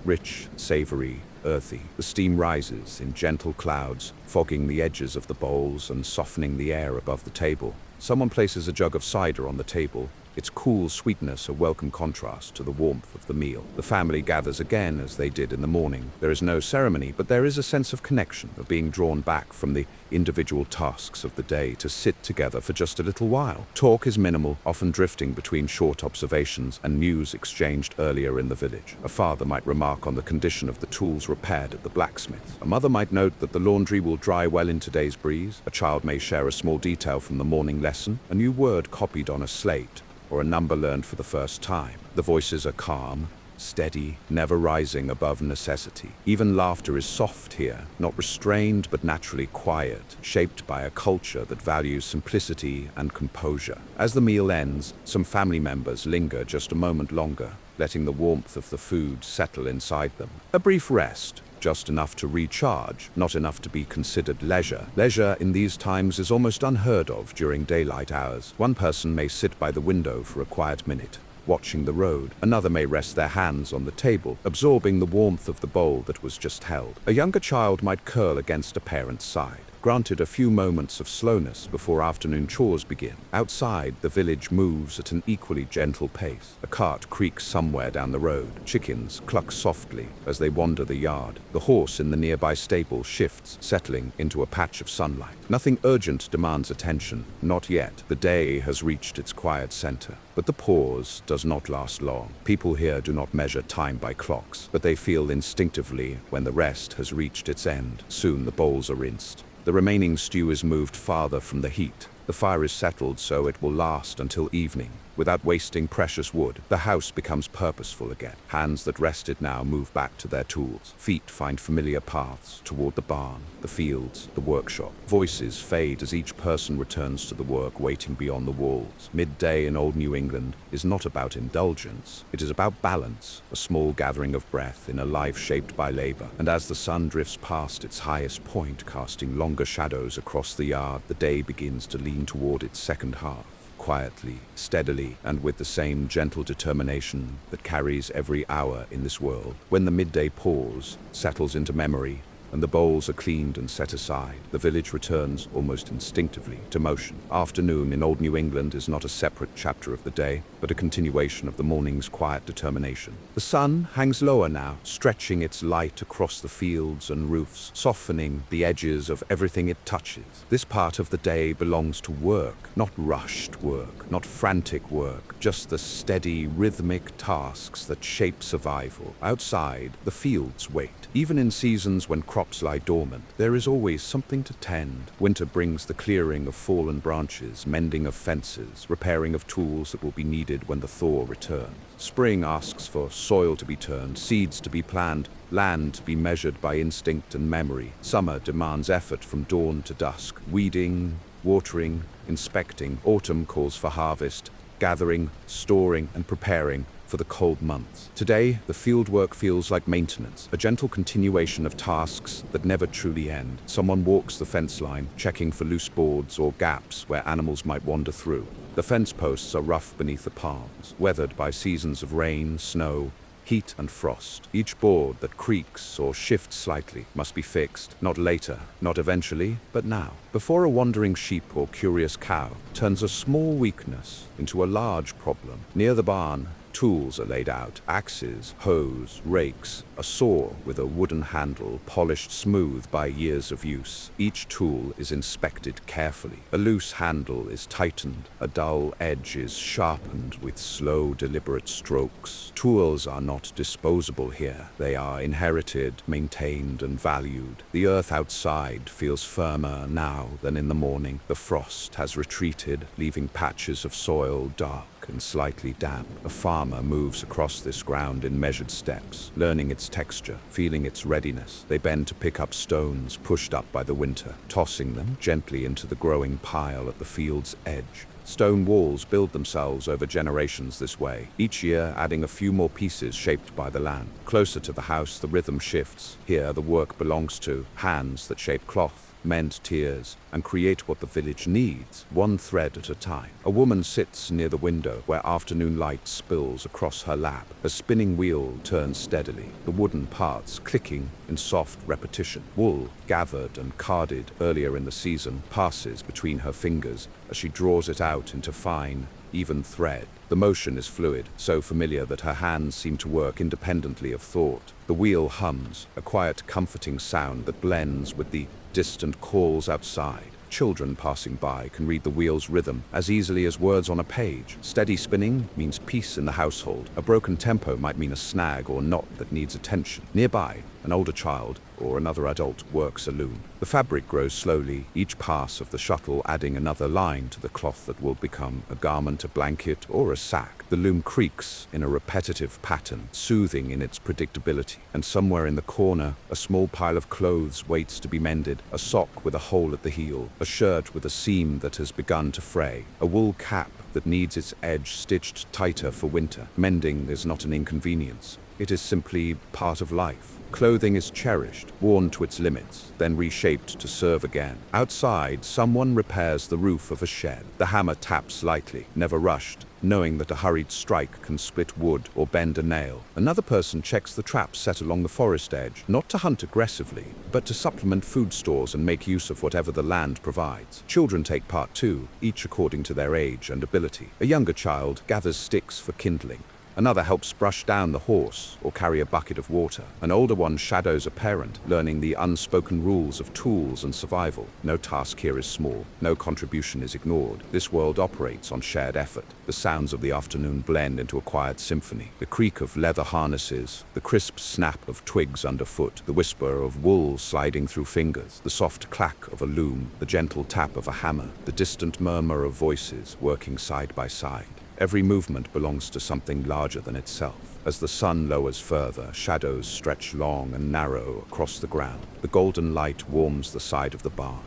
Rich, savory, earthy. The steam rises in gentle clouds, fogging the edges of the bowls and softening the air above the table. Someone places a jug of cider on the table, its cool sweetness a welcome contrast to the warmth of the meal. The family gathers again as they did in the morning. There is no ceremony, but there is a sense of connection, of being drawn back from the individual tasks of the day to sit together for just a little while. Talk is minimal, often drifting between short observations and news exchanged earlier in the village. A father might remark on the condition of the tools repaired at the blacksmith. A mother might note that the laundry will dry well in today's breeze. A child may share a small detail from the morning lesson, a new word copied on a slate, or a number learned for the first time. The voices are calm, steady, never rising above necessity. Even laughter is soft here, not restrained but naturally quiet, shaped by a culture that values simplicity and composure. As the meal ends, some family members linger just a moment longer, letting the warmth of the food settle inside them. A brief rest, just enough to recharge, not enough to be considered leisure. Leisure in these times is almost unheard of during daylight hours. One person may sit by the window for a quiet minute, watching the road. Another may rest their hands on the table, absorbing the warmth of the bowl that was just held. A younger child might curl against a parent's side, granted a few moments of slowness before afternoon chores begin. Outside, the village moves at an equally gentle pace. A cart creaks somewhere down the road. Chickens cluck softly as they wander the yard. The horse in the nearby stable shifts, settling into a patch of sunlight. Nothing urgent demands attention. Not yet. The day has reached its quiet center. But the pause does not last long. People here do not measure time by clocks, but they feel instinctively when the rest has reached its end. Soon the bowls are rinsed. The remaining stew is moved farther from the heat. The fire is settled so it will last until evening. Without wasting precious wood, the house becomes purposeful again. Hands that rested now move back to their tools. Feet find familiar paths toward the barn, the fields, the workshop. Voices fade as each person returns to the work waiting beyond the walls. Midday in old New England is not about indulgence. It is about balance, a small gathering of breath in a life shaped by labor. And as the sun drifts past its highest point, casting longer shadows across the yard, the day begins to lean toward its second half. Quietly, steadily, and with the same gentle determination that carries every hour in this world. When the midday pause settles into memory, and the bowls are cleaned and set aside, the village returns almost instinctively to motion. Afternoon in old New England is not a separate chapter of the day, but a continuation of the morning's quiet determination. The sun hangs lower now, stretching its light across the fields and roofs, softening the edges of everything it touches. This part of the day belongs to work, not rushed work, not frantic work, just the steady, rhythmic tasks that shape survival. Outside, the fields wait. Even in seasons when crops lie dormant, there is always something to tend. Winter brings the clearing of fallen branches, mending of fences, repairing of tools that will be needed when the thaw returns. Spring asks for soil to be turned, seeds to be planted, land to be measured by instinct and memory. Summer demands effort from dawn to dusk, weeding, watering, inspecting. Autumn calls for harvest, gathering, storing, and preparing for the cold months. Today, the fieldwork feels like maintenance, a gentle continuation of tasks that never truly end. Someone walks the fence line, checking for loose boards or gaps where animals might wander through. The fence posts are rough beneath the palms, weathered by seasons of rain, snow, heat and frost. Each board that creaks or shifts slightly must be fixed, not later, not eventually, but now. Before a wandering sheep or curious cow turns a small weakness into a large problem. Near the barn, tools are laid out: axes, hoes, rakes, a saw with a wooden handle polished smooth by years of use. Each tool is inspected carefully. A loose handle is tightened, a dull edge is sharpened with slow, deliberate strokes. Tools are not disposable here. They are inherited, maintained, and valued. The earth outside feels firmer now than in the morning. The frost has retreated, leaving patches of soil dark and slightly damp. A farmer moves across this ground in measured steps, learning its texture, feeling its readiness. They bend to pick up stones pushed up by the winter, tossing them gently into the growing pile at the field's edge. Stone walls build themselves over generations this way, each year adding a few more pieces shaped by the land. Closer to the house, the rhythm shifts. Here, the work belongs to hands that shape cloth, mend tears, and create what the village needs, one thread at a time. A woman sits near the window where afternoon light spills across her lap. A spinning wheel turns steadily, the wooden parts clicking in soft repetition. Wool, gathered and carded earlier in the season, passes between her fingers as she draws it out into fine, even thread. The motion is fluid, so familiar that her hands seem to work independently of thought. The wheel hums, a quiet, comforting sound that blends with the distant calls outside. Children passing by can read the wheel's rhythm as easily as words on a page. Steady spinning means peace in the household. A broken tempo might mean a snag or knot that needs attention. Nearby, an older child or another adult works a loom. The fabric grows slowly, each pass of the shuttle adding another line to the cloth that will become a garment, a blanket, or a sack. The loom creaks in a repetitive pattern, soothing in its predictability. And somewhere in the corner, a small pile of clothes waits to be mended, a sock with a hole at the heel, a shirt with a seam that has begun to fray, a wool cap that needs its edge stitched tighter for winter. Mending is not an inconvenience. It is simply part of life. Clothing is cherished, worn to its limits, then reshaped to serve again. Outside, someone repairs the roof of a shed. The hammer taps lightly, never rushed, knowing that a hurried strike can split wood or bend a nail. Another person checks the traps set along the forest edge, not to hunt aggressively, but to supplement food stores and make use of whatever the land provides. Children take part too, each according to their age and ability. A younger child gathers sticks for kindling. Another helps brush down the horse or carry a bucket of water. An older one shadows a parent, learning the unspoken rules of tools and survival. No task here is small. No contribution is ignored. This world operates on shared effort. The sounds of the afternoon blend into a quiet symphony. The creak of leather harnesses, the crisp snap of twigs underfoot, the whisper of wool sliding through fingers, the soft clack of a loom, the gentle tap of a hammer, the distant murmur of voices working side by side. Every movement belongs to something larger than itself. As the sun lowers further, shadows stretch long and narrow across the ground. The golden light warms the side of the barn,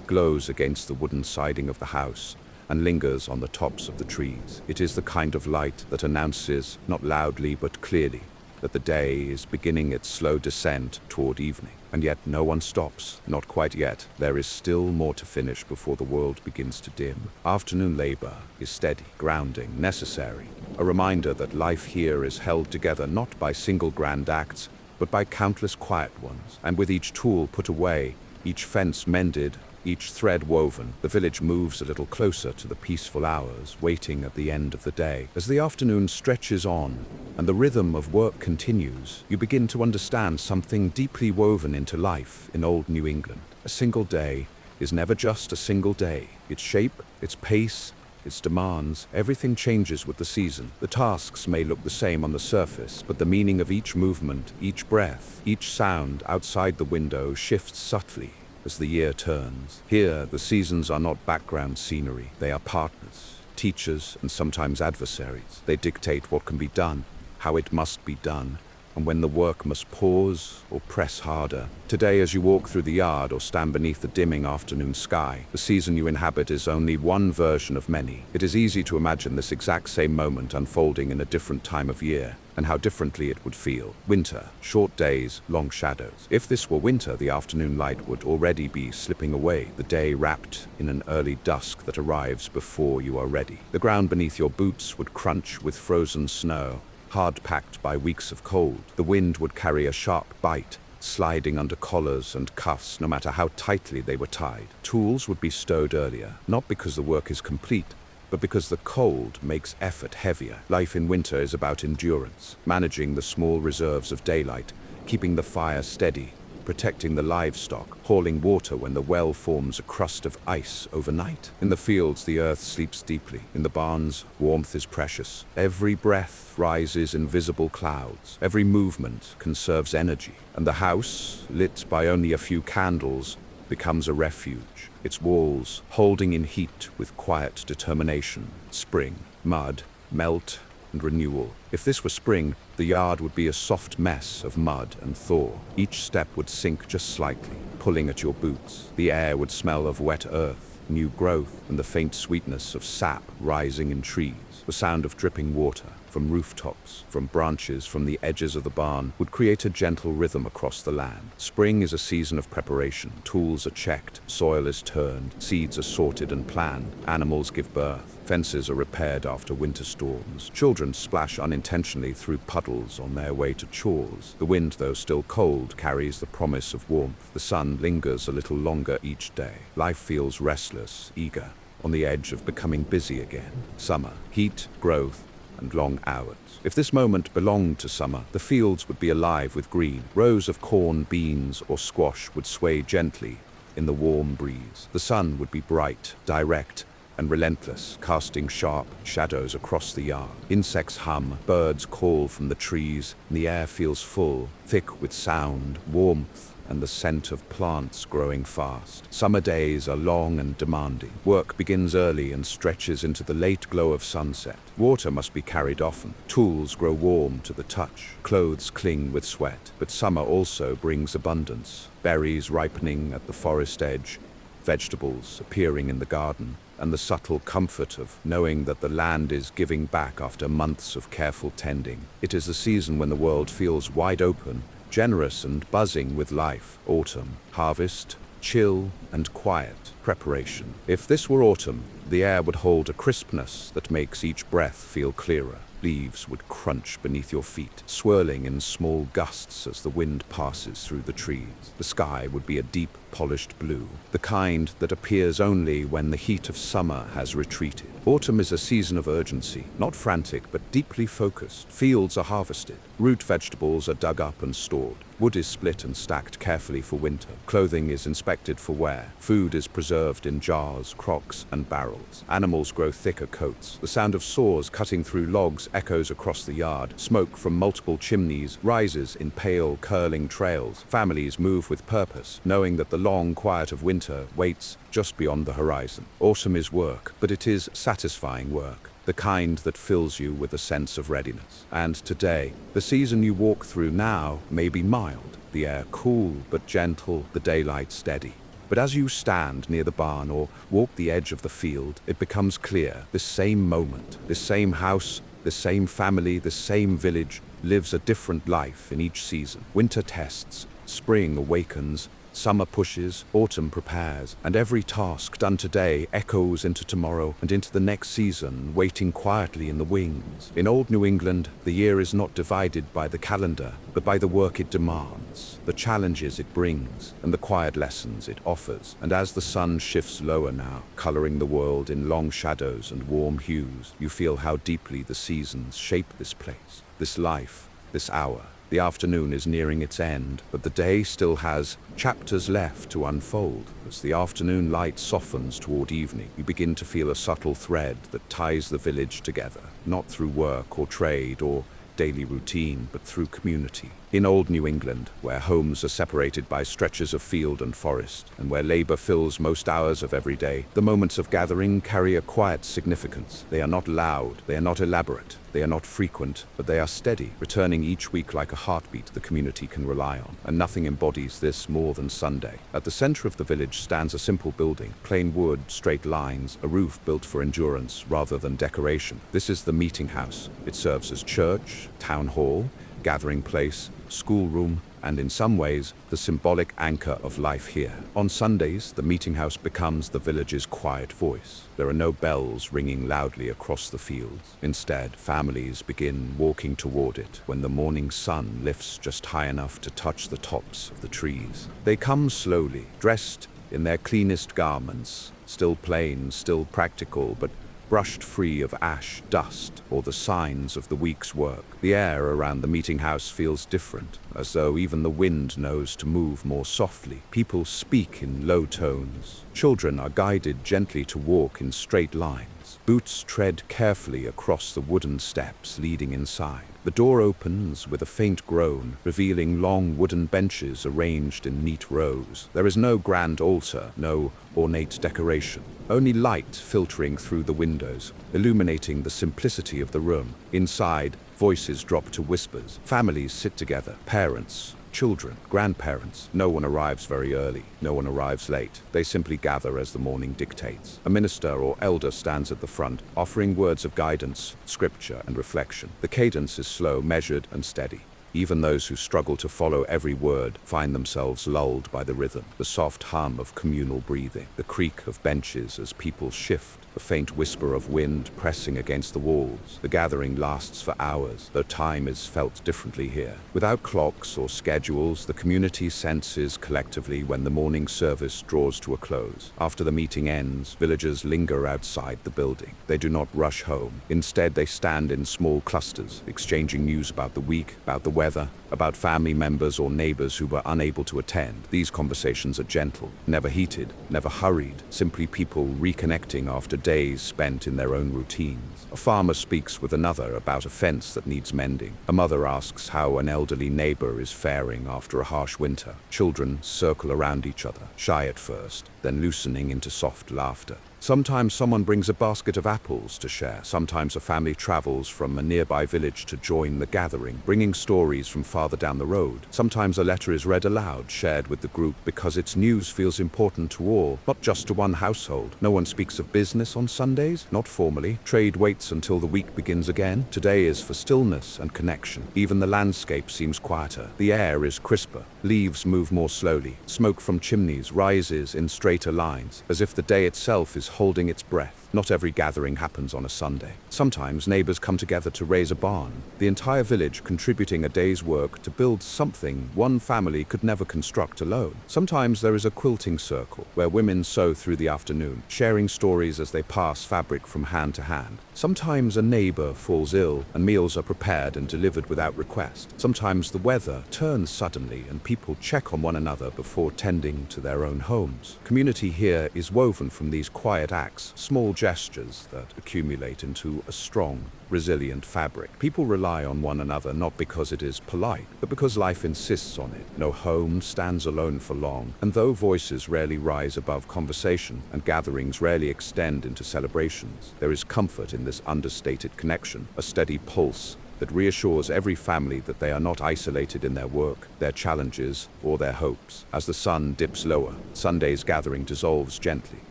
glows against the wooden siding of the house, and lingers on the tops of the trees. It is the kind of light that announces, not loudly but clearly, that the day is beginning its slow descent toward evening. And yet no one stops, not quite yet. There is still more to finish before the world begins to dim. Afternoon labor is steady, grounding, necessary. A reminder that life here is held together not by single grand acts, but by countless quiet ones. And with each tool put away, each fence mended, each thread woven, the village moves a little closer to the peaceful hours waiting at the end of the day. As the afternoon stretches on and the rhythm of work continues, you begin to understand something deeply woven into life in old New England. A single day is never just a single day. Its shape, its pace, its demands, everything changes with the season. The tasks may look the same on the surface, but the meaning of each movement, each breath, each sound outside the window shifts subtly as the year turns. Here, the seasons are not background scenery. They are partners, teachers, and sometimes adversaries. They dictate what can be done, how it must be done, and when the work must pause or press harder. Today, as you walk through the yard or stand beneath the dimming afternoon sky, the season you inhabit is only one version of many. It is easy to imagine this exact same moment unfolding in a different time of year, and how differently it would feel. Winter, short days, long shadows. If this were winter, the afternoon light would already be slipping away, the day wrapped in an early dusk that arrives before you are ready. The ground beneath your boots would crunch with frozen snow, hard-packed by weeks of cold. The wind would carry a sharp bite, sliding under collars and cuffs no matter how tightly they were tied. Tools would be stowed earlier, not because the work is complete, but because the cold makes effort heavier. Life in winter is about endurance, managing the small reserves of daylight, keeping the fire steady, protecting the livestock, hauling water when the well forms a crust of ice overnight. In the fields, the earth sleeps deeply. In the barns, warmth is precious. Every breath rises invisible clouds. Every movement conserves energy. And the house, lit by only a few candles, becomes a refuge, its walls holding in heat with quiet determination. Spring, mud, melt, and renewal. If this were spring, the yard would be a soft mess of mud and thaw. Each step would sink just slightly, pulling at your boots. The air would smell of wet earth, new growth, and the faint sweetness of sap rising in trees. The sound of dripping water from rooftops, from branches, from the edges of the barn would create a gentle rhythm across the land. Spring is a season of preparation. Tools are checked, soil is turned, seeds are sorted and planned, animals give birth, fences are repaired after winter storms, children splash unintentionally through puddles on their way to chores. The wind, though still cold, carries the promise of warmth. The sun lingers a little longer each day. Life feels restless, eager, on the edge of becoming busy again. Summer, heat, growth, and long hours. If this moment belonged to summer, the fields would be alive with green. Rows of corn, beans, or squash would sway gently in the warm breeze. The sun would be bright, direct, and relentless, casting sharp shadows across the yard. Insects hum, birds call from the trees, and the air feels full, thick with sound, warmth, and the scent of plants growing fast. Summer days are long and demanding. Work begins early and stretches into the late glow of sunset. Water must be carried often. Tools grow warm to the touch. Clothes cling with sweat. But summer also brings abundance. Berries ripening at the forest edge, vegetables appearing in the garden, and the subtle comfort of knowing that the land is giving back after months of careful tending. It is a season when the world feels wide open, generous and buzzing with life. Autumn, harvest, chill and quiet, preparation. If this were autumn, the air would hold a crispness that makes each breath feel clearer. Leaves would crunch beneath your feet, swirling in small gusts as the wind passes through the trees. The sky would be a deep, polished blue, the kind that appears only when the heat of summer has retreated. Autumn is a season of urgency, not frantic but deeply focused. Fields are harvested, root vegetables are dug up and stored. Wood is split and stacked carefully for winter. Clothing is inspected for wear. Food is preserved in jars, crocks, and barrels. Animals grow thicker coats. The sound of saws cutting through logs echoes across the yard. Smoke from multiple chimneys rises in pale, curling trails. Families move with purpose, knowing that the long quiet of winter waits just beyond the horizon. Autumn is work, but it is satisfying work, the kind that fills you with a sense of readiness. And today, the season you walk through now may be mild, the air cool but gentle, the daylight steady. But as you stand near the barn or walk the edge of the field, it becomes clear this same moment, this same house, this same family, this same village lives a different life in each season. Winter tests, spring awakens, Summer pushes, autumn prepares, and every task done today echoes into tomorrow and into the next season, waiting quietly in the wings. In old New England, the year is not divided by the calendar, but by the work it demands, the challenges it brings, and the quiet lessons it offers. And as the sun shifts lower now, coloring the world in long shadows and warm hues, you feel how deeply the seasons shape this place, this life, this hour. The afternoon is nearing its end, but the day still has chapters left to unfold. As the afternoon light softens toward evening, you begin to feel a subtle thread that ties the village together, not through work or trade or daily routine, but through community. In old New England, where homes are separated by stretches of field and forest, and where labor fills most hours of every day, the moments of gathering carry a quiet significance. They are not loud, they are not elaborate, they are not frequent, but they are steady, returning each week like a heartbeat the community can rely on. And nothing embodies this more than Sunday. At the center of the village stands a simple building, plain wood, straight lines, a roof built for endurance rather than decoration. This is the meeting house. It serves as church, town hall, gathering place, schoolroom, and in some ways, the symbolic anchor of life here. On Sundays, the meeting house becomes the village's quiet voice. There are no bells ringing loudly across the fields. Instead, families begin walking toward it when the morning sun lifts just high enough to touch the tops of the trees. They come slowly, dressed in their cleanest garments, still plain, still practical, but brushed free of ash, dust, or the signs of the week's work. The air around the meeting house feels different, as though even the wind knows to move more softly. People speak in low tones. Children are guided gently to walk in straight lines. Boots tread carefully across the wooden steps leading inside. The door opens with a faint groan, revealing long wooden benches arranged in neat rows. There is no grand altar, no ornate decoration, only light filtering through the windows, illuminating the simplicity of the room. Inside, voices drop to whispers. Families sit together, parents, children, grandparents. No one arrives very early, no one arrives late. They simply gather as the morning dictates. A minister or elder stands at the front, offering words of guidance, scripture, and reflection. The cadence is slow, measured, and steady. Even those who struggle to follow every word find themselves lulled by the rhythm, the soft hum of communal breathing, the creak of benches as people shift, the faint whisper of wind pressing against the walls. The gathering lasts for hours, though time is felt differently here. Without clocks or schedules, the community senses collectively when the morning service draws to a close. After the meeting ends, villagers linger outside the building. They do not rush home. Instead, they stand in small clusters, exchanging news about the week, about the weather, about family members or neighbors who were unable to attend. These conversations are gentle, never heated, never hurried, simply people reconnecting after days spent in their own routines. A farmer speaks with another about a fence that needs mending. A mother asks how an elderly neighbor is faring after a harsh winter. Children circle around each other, shy at first, then loosening into soft laughter. Sometimes someone brings a basket of apples to share. Sometimes a family travels from a nearby village to join the gathering, bringing stories from farther down the road. Sometimes a letter is read aloud, shared with the group because its news feels important to all, not just to one household. No one speaks of business on Sundays, not formally. Trade waits until the week begins again. Today is for stillness and connection. Even the landscape seems quieter. The air is crisper. Leaves move more slowly. Smoke from chimneys rises in straighter lines, as if the day itself is holding its breath. Not every gathering happens on a Sunday. Sometimes neighbors come together to raise a barn, the entire village contributing a day's work to build something one family could never construct alone. Sometimes there is a quilting circle, where women sew through the afternoon, sharing stories as they pass fabric from hand to hand. Sometimes a neighbor falls ill, and meals are prepared and delivered without request. Sometimes the weather turns suddenly, and people check on one another before tending to their own homes. Community here is woven from these quiet acts, small gestures that accumulate into a strong, resilient fabric. People rely on one another not because it is polite, but because life insists on it. No home stands alone for long, and though voices rarely rise above conversation and gatherings rarely extend into celebrations, there is comfort in this understated connection, a steady pulse that reassures every family that they are not isolated in their work, their challenges, or their hopes. As the sun dips lower, Sunday's gathering dissolves gently.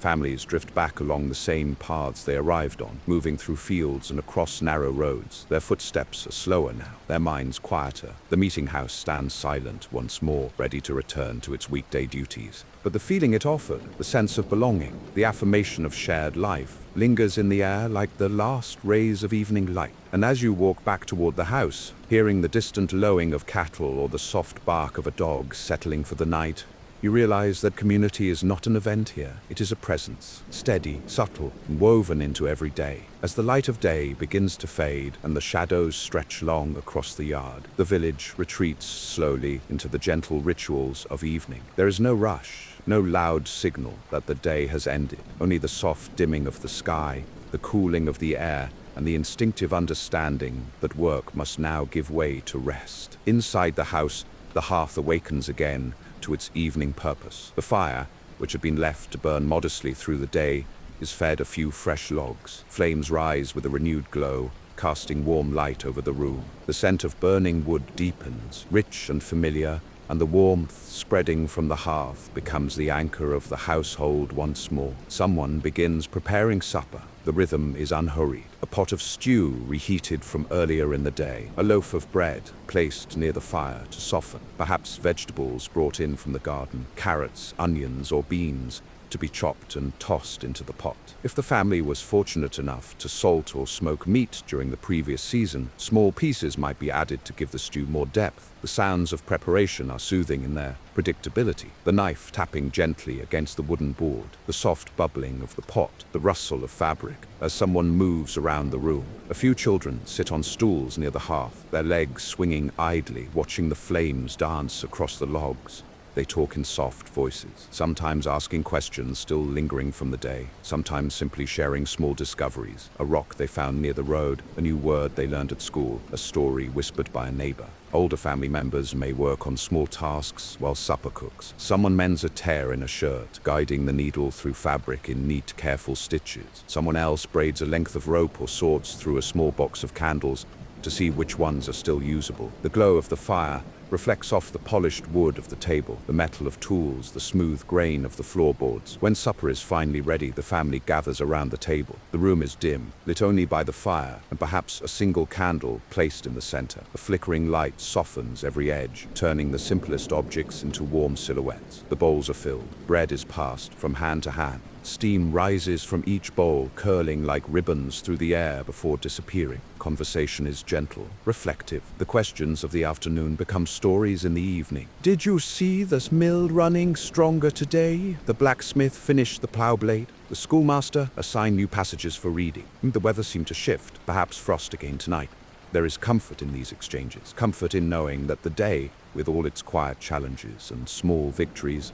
Families drift back along the same paths they arrived on, moving through fields and across narrow roads. Their footsteps are slower now, their minds quieter. The meeting house stands silent once more, ready to return to its weekday duties. But the feeling it offered, the sense of belonging, the affirmation of shared life, lingers in the air like the last rays of evening light. And as you walk back toward the house, hearing the distant lowing of cattle or the soft bark of a dog settling for the night, you realize that community is not an event here. It is a presence, steady, subtle, and woven into every day. As the light of day begins to fade and the shadows stretch long across the yard, the village retreats slowly into the gentle rituals of evening. There is no rush, no loud signal that the day has ended, only the soft dimming of the sky, the cooling of the air, and the instinctive understanding that work must now give way to rest. Inside the house, the hearth awakens again to its evening purpose. The fire, which had been left to burn modestly through the day, is fed a few fresh logs. Flames rise with a renewed glow, casting warm light over the room. The scent of burning wood deepens, rich and familiar, and the warmth spreading from the hearth becomes the anchor of the household once more. Someone begins preparing supper. The rhythm is unhurried. A pot of stew reheated from earlier in the day, a loaf of bread placed near the fire to soften, perhaps vegetables brought in from the garden, carrots, onions, or beans, to be chopped and tossed into the pot. If the family was fortunate enough to salt or smoke meat during the previous season, small pieces might be added to give the stew more depth. The sounds of preparation are soothing in their predictability. The knife tapping gently against the wooden board, the soft bubbling of the pot, the rustle of fabric as someone moves around the room. A few children sit on stools near the hearth, their legs swinging idly, watching the flames dance across the logs. They talk in soft voices, sometimes asking questions still lingering from the day, sometimes simply sharing small discoveries, a rock they found near the road, a new word they learned at school, a story whispered by a neighbor. Older family members may work on small tasks while supper cooks. Someone mends a tear in a shirt, guiding the needle through fabric in neat, careful stitches. Someone else braids a length of rope or sorts through a small box of candles to see which ones are still usable. The glow of the fire reflects off the polished wood of the table, the metal of tools, the smooth grain of the floorboards. When supper is finally ready, the family gathers around the table. The room is dim, lit only by the fire, and perhaps a single candle placed in the center. A flickering light softens every edge, turning the simplest objects into warm silhouettes. The bowls are filled. Bread is passed from hand to hand. Steam rises from each bowl, curling like ribbons through the air before disappearing. Conversation is gentle, reflective. The questions of the afternoon become stories in the evening. Did you see this mill running stronger today? The blacksmith finished the plow blade. The schoolmaster assigned new passages for reading. The weather seemed to shift, perhaps frost again tonight. There is comfort in these exchanges, comfort in knowing that the day, with all its quiet challenges and small victories,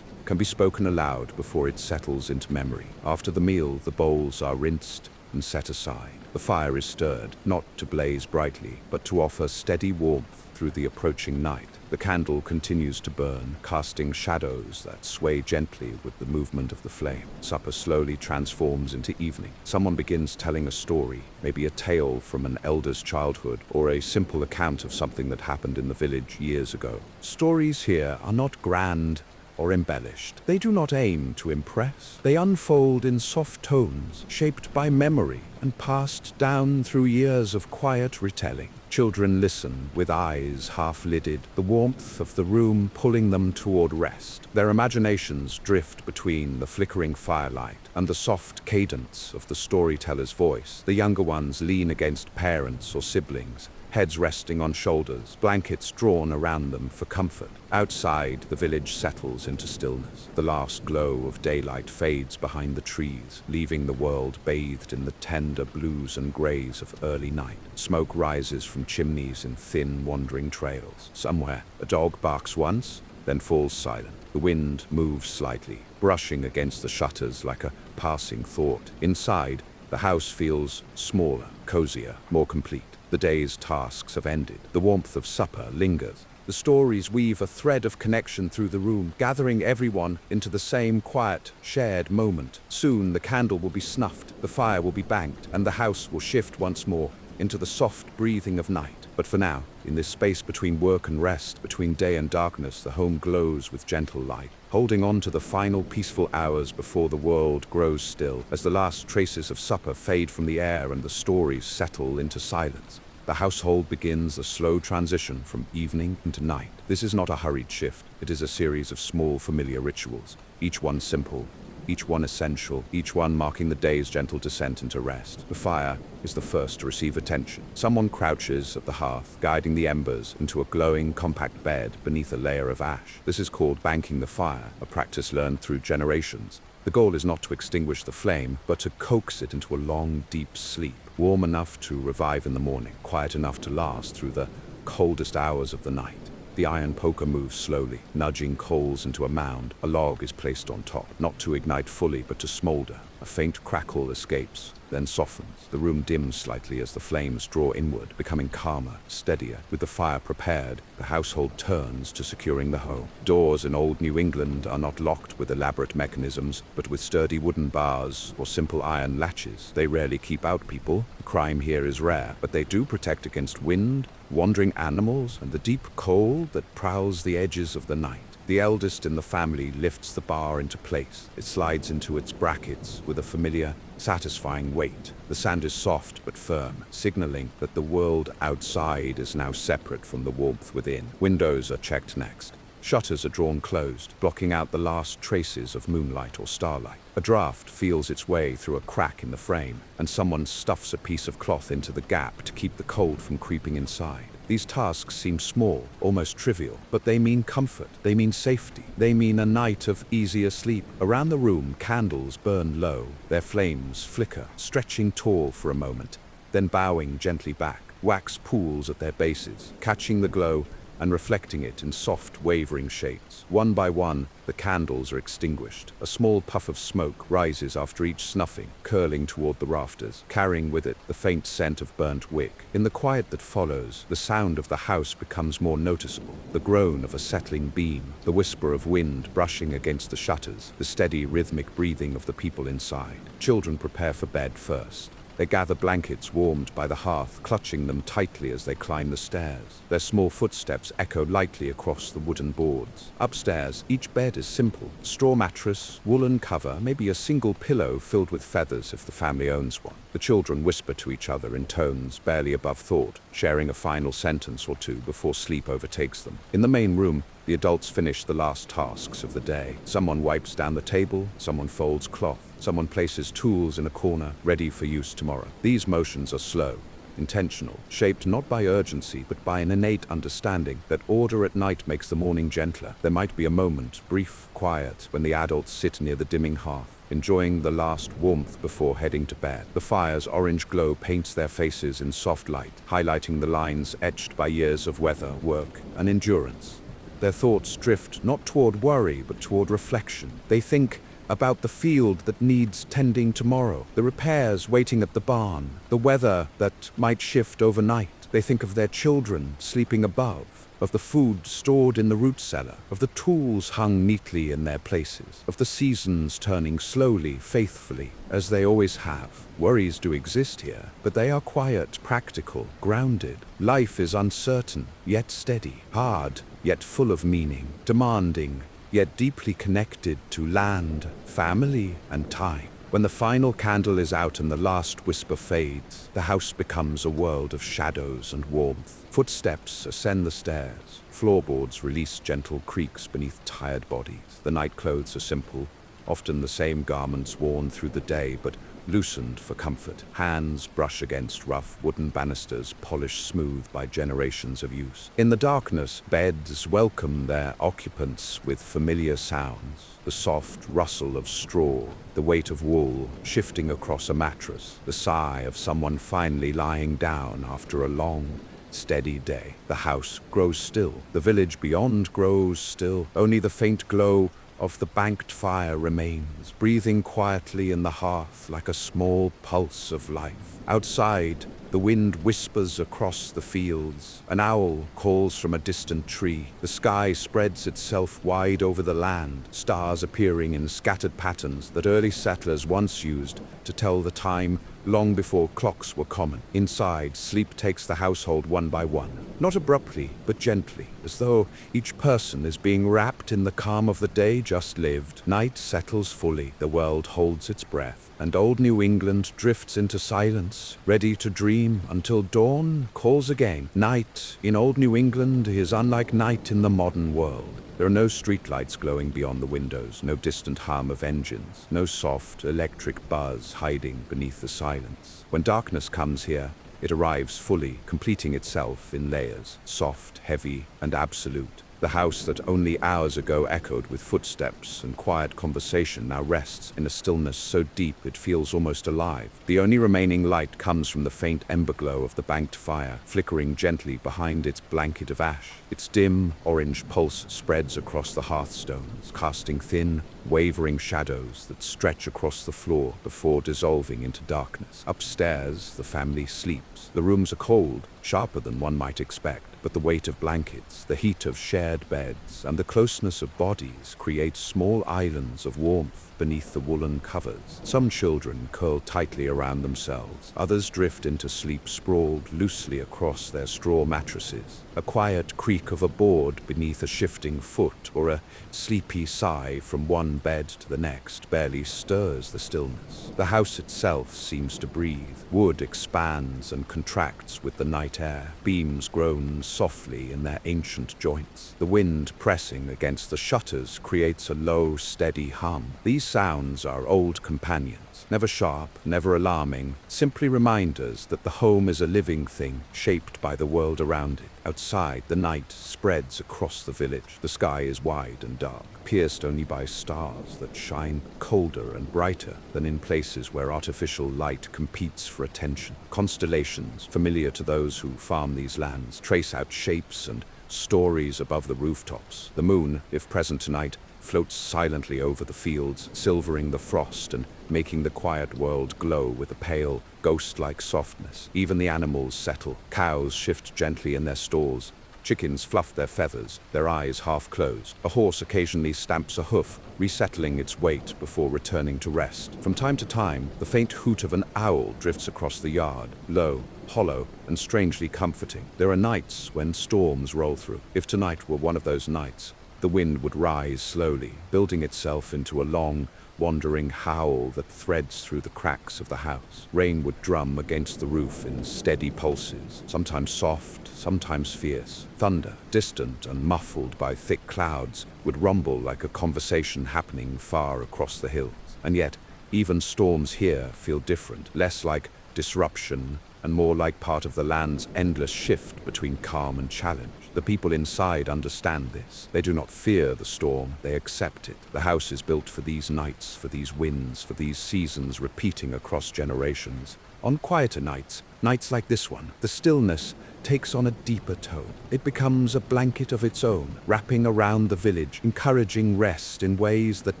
can be spoken aloud before it settles into memory. After the meal, the bowls are rinsed and set aside. The fire is stirred, not to blaze brightly, but to offer steady warmth through the approaching night. The candle continues to burn, casting shadows that sway gently with the movement of the flame. Supper slowly transforms into evening. Someone begins telling a story, maybe a tale from an elder's childhood, or a simple account of something that happened in the village years ago. Stories here are not grand or embellished. They do not aim to impress. They unfold in soft tones, shaped by memory and passed down through years of quiet retelling. Children listen with eyes half-lidded, the warmth of the room pulling them toward rest. Their imaginations drift between the flickering firelight and the soft cadence of the storyteller's voice. The younger ones lean against parents or siblings, heads resting on shoulders, blankets drawn around them for comfort. Outside, the village settles into stillness. The last glow of daylight fades behind the trees, leaving the world bathed in the tender blues and grays of early night. Smoke rises from chimneys in thin, wandering trails. Somewhere, a dog barks once, then falls silent. The wind moves slightly, brushing against the shutters like a passing thought. Inside, the house feels smaller, cozier, more complete. The day's tasks have ended. The warmth of supper lingers. The stories weave a thread of connection through the room, gathering everyone into the same quiet, shared moment. Soon the candle will be snuffed, the fire will be banked, and the house will shift once more into the soft breathing of night. But for now, in this space between work and rest, between day and darkness, the home glows with gentle light, holding on to the final peaceful hours before the world grows still, as the last traces of supper fade from the air and the stories settle into silence. The household begins a slow transition from evening into night. This is not a hurried shift. It is a series of small, familiar rituals, each one simple, each one essential, each one marking the day's gentle descent into rest. The fire is the first to receive attention. Someone crouches at the hearth, guiding the embers into a glowing, compact bed beneath a layer of ash. This is called banking the fire, a practice learned through generations. The goal is not to extinguish the flame, but to coax it into a long, deep sleep, warm enough to revive in the morning, quiet enough to last through the coldest hours of the night. The iron poker moves slowly, nudging coals into a mound. A log is placed on top, not to ignite fully, but to smolder. A faint crackle escapes, then softens. The room dims slightly as the flames draw inward, becoming calmer, steadier. With the fire prepared, the household turns to securing the home. Doors in old New England are not locked with elaborate mechanisms, but with sturdy wooden bars or simple iron latches. They rarely keep out people. Crime here is rare, but they do protect against wind, wandering animals, and the deep cold that prowls the edges of the night. The eldest in the family lifts the bar into place. It slides into its brackets with a familiar, satisfying weight. The sand is soft but firm, signaling that the world outside is now separate from the warmth within. Windows are checked next. Shutters are drawn closed, blocking out the last traces of moonlight or starlight. A draft feels its way through a crack in the frame, and someone stuffs a piece of cloth into the gap to keep the cold from creeping inside. These tasks seem small, almost trivial, but they mean comfort, they mean safety, they mean a night of easier sleep. Around the room, candles burn low, their flames flicker, stretching tall for a moment, then bowing gently back. Wax pools at their bases, catching the glow and reflecting it in soft, wavering shades. One by one, the candles are extinguished. A small puff of smoke rises after each snuffing, curling toward the rafters, carrying with it the faint scent of burnt wick. In the quiet that follows, the sound of the house becomes more noticeable. The groan of a settling beam, the whisper of wind brushing against the shutters, the steady, rhythmic breathing of the people inside. Children prepare for bed first. They gather blankets warmed by the hearth, clutching them tightly as they climb the stairs. Their small footsteps echo lightly across the wooden boards. Upstairs, each bed is simple. Straw mattress, woolen cover, maybe a single pillow filled with feathers if the family owns one. The children whisper to each other in tones barely above thought, sharing a final sentence or two before sleep overtakes them. In the main room, the adults finish the last tasks of the day. Someone wipes down the table, someone folds cloth, someone places tools in a corner, ready for use tomorrow. These motions are slow, intentional, shaped not by urgency, but by an innate understanding that order at night makes the morning gentler. There might be a moment, brief, quiet, when the adults sit near the dimming hearth, enjoying the last warmth before heading to bed. The fire's orange glow paints their faces in soft light, highlighting the lines etched by years of weather, work, and endurance. Their thoughts drift not toward worry, but toward reflection. They think about the field that needs tending tomorrow, the repairs waiting at the barn, the weather that might shift overnight. They think of their children sleeping above, of the food stored in the root cellar, of the tools hung neatly in their places, of the seasons turning slowly, faithfully, as they always have. Worries do exist here, but they are quiet, practical, grounded. Life is uncertain, yet steady, hard, yet full of meaning, demanding, yet deeply connected to land, family, and time. When the final candle is out and the last whisper fades, the house becomes a world of shadows and warmth. Footsteps ascend the stairs. Floorboards release gentle creaks beneath tired bodies. The night clothes are simple, often the same garments worn through the day, but loosened for comfort. Hands brush against rough wooden banisters, polished smooth by generations of use. In the darkness, beds welcome their occupants with familiar sounds. The soft rustle of straw, the weight of wool shifting across a mattress, the sigh of someone finally lying down after a long, steady day. The house grows still. The village beyond grows still. Only the faint glow of the banked fire remains, breathing quietly in the hearth like a small pulse of life. Outside, The wind whispers across the fields. An owl calls from a distant tree. The sky spreads itself wide over the land, stars appearing in scattered patterns that early settlers once used to tell the time long before clocks were common. Inside, sleep takes the household one by one, not abruptly, but gently, as though each person is being wrapped in the calm of the day just lived. Night settles fully, the world holds its breath, and old New England drifts into silence, ready to dream until dawn calls again. Night in old New England is unlike night in the modern world. There are no streetlights glowing beyond the windows, no distant hum of engines, no soft electric buzz hiding beneath the silence. When darkness comes here, it arrives fully, completing itself in layers, soft, heavy, and absolute. The house that only hours ago echoed with footsteps and quiet conversation now rests in a stillness so deep it feels almost alive. The only remaining light comes from the faint ember glow of the banked fire, flickering gently behind its blanket of ash. Its dim, orange pulse spreads across the hearthstones, casting thin, wavering shadows that stretch across the floor before dissolving into darkness. Upstairs, the family sleeps. The rooms are cold, sharper than one might expect, but the weight of blankets, the heat of shared beds, and the closeness of bodies create small islands of warmth beneath the woolen covers. Some children curl tightly around themselves. Others drift into sleep sprawled loosely across their straw mattresses. A quiet creak of a board beneath a shifting foot or a sleepy sigh from one bed to the next barely stirs the stillness. The house itself seems to breathe. Wood expands and contracts with the night air. Beams groan softly in their ancient joints. The wind pressing against the shutters creates a low, steady hum. These sounds are old companions, never sharp, never alarming, simply reminders that the home is a living thing, shaped by the world around it. Outside, the night spreads across the village. The sky is wide and dark, pierced only by stars that shine colder and brighter than in places where artificial light competes for attention. Constellations, familiar to those who farm these lands, trace out shapes and stories above the rooftops. The moon, if present tonight, floats silently over the fields, silvering the frost and making the quiet world glow with a pale, ghost-like softness. Even the animals settle. Cows shift gently in their stalls. Chickens fluff their feathers, their eyes half closed. A horse occasionally stamps a hoof, resettling its weight before returning to rest. From time to time, the faint hoot of an owl drifts across the yard, low, hollow, and strangely comforting. There are nights when storms roll through. If tonight were one of those nights, the wind would rise slowly, building itself into a long, wandering howl that threads through the cracks of the house. Rain would drum against the roof in steady pulses, sometimes soft, sometimes fierce. Thunder, distant and muffled by thick clouds, would rumble like a conversation happening far across the hills. And yet, even storms here feel different, less like disruption and more like part of the land's endless shift between calm and challenge. The people inside understand this. They do not fear the storm, they accept it. The house is built for these nights, for these winds, for these seasons repeating across generations. On quieter nights, nights like this one, the stillness takes on a deeper tone. It becomes a blanket of its own, wrapping around the village, encouraging rest in ways that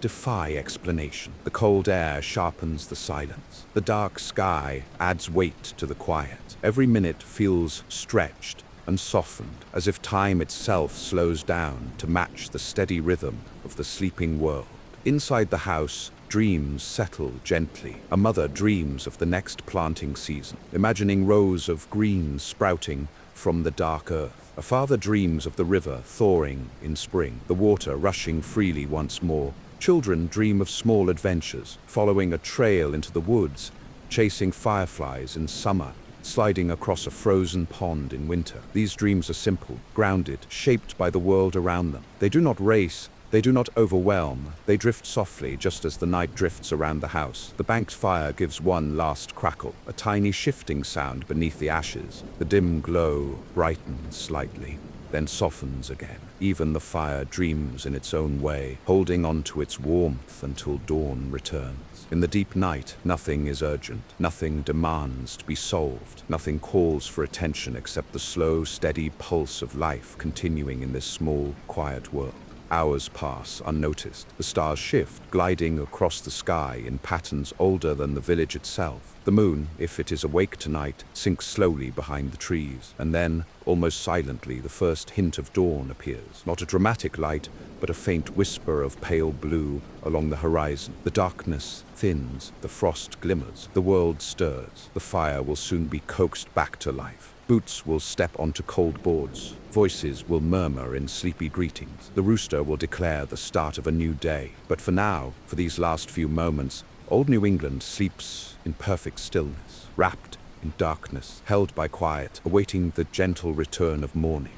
defy explanation. The cold air sharpens the silence. The dark sky adds weight to the quiet. Every minute feels stretched and softened, as if time itself slows down to match the steady rhythm of the sleeping world. Inside the house, dreams settle gently. A mother dreams of the next planting season, imagining rows of green sprouting from the dark earth. A father dreams of the river thawing in spring, the water rushing freely once more. Children dream of small adventures, following a trail into the woods, chasing fireflies in summer, sliding across a frozen pond in winter. These dreams are simple, grounded, shaped by the world around them. They do not race, they do not overwhelm, they drift softly just as the night drifts around the house. The banked fire gives one last crackle, a tiny shifting sound beneath the ashes. The dim glow brightens slightly, then softens again. Even the fire dreams in its own way, holding on to its warmth until dawn returns. In the deep night, nothing is urgent, nothing demands to be solved, nothing calls for attention except the slow, steady pulse of life continuing in this small, quiet world. Hours pass unnoticed. The stars shift, gliding across the sky in patterns older than the village itself. The moon, if it is awake tonight, sinks slowly behind the trees, and then, almost silently, the first hint of dawn appears. Not a dramatic light, but a faint whisper of pale blue along the horizon. The darkness thins, the frost glimmers, the world stirs. The fire will soon be coaxed back to life. Boots will step onto cold boards. Voices will murmur in sleepy greetings. The rooster will declare the start of a new day. But for now, for these last few moments, old New England sleeps in perfect stillness, wrapped in darkness, held by quiet, awaiting the gentle return of morning.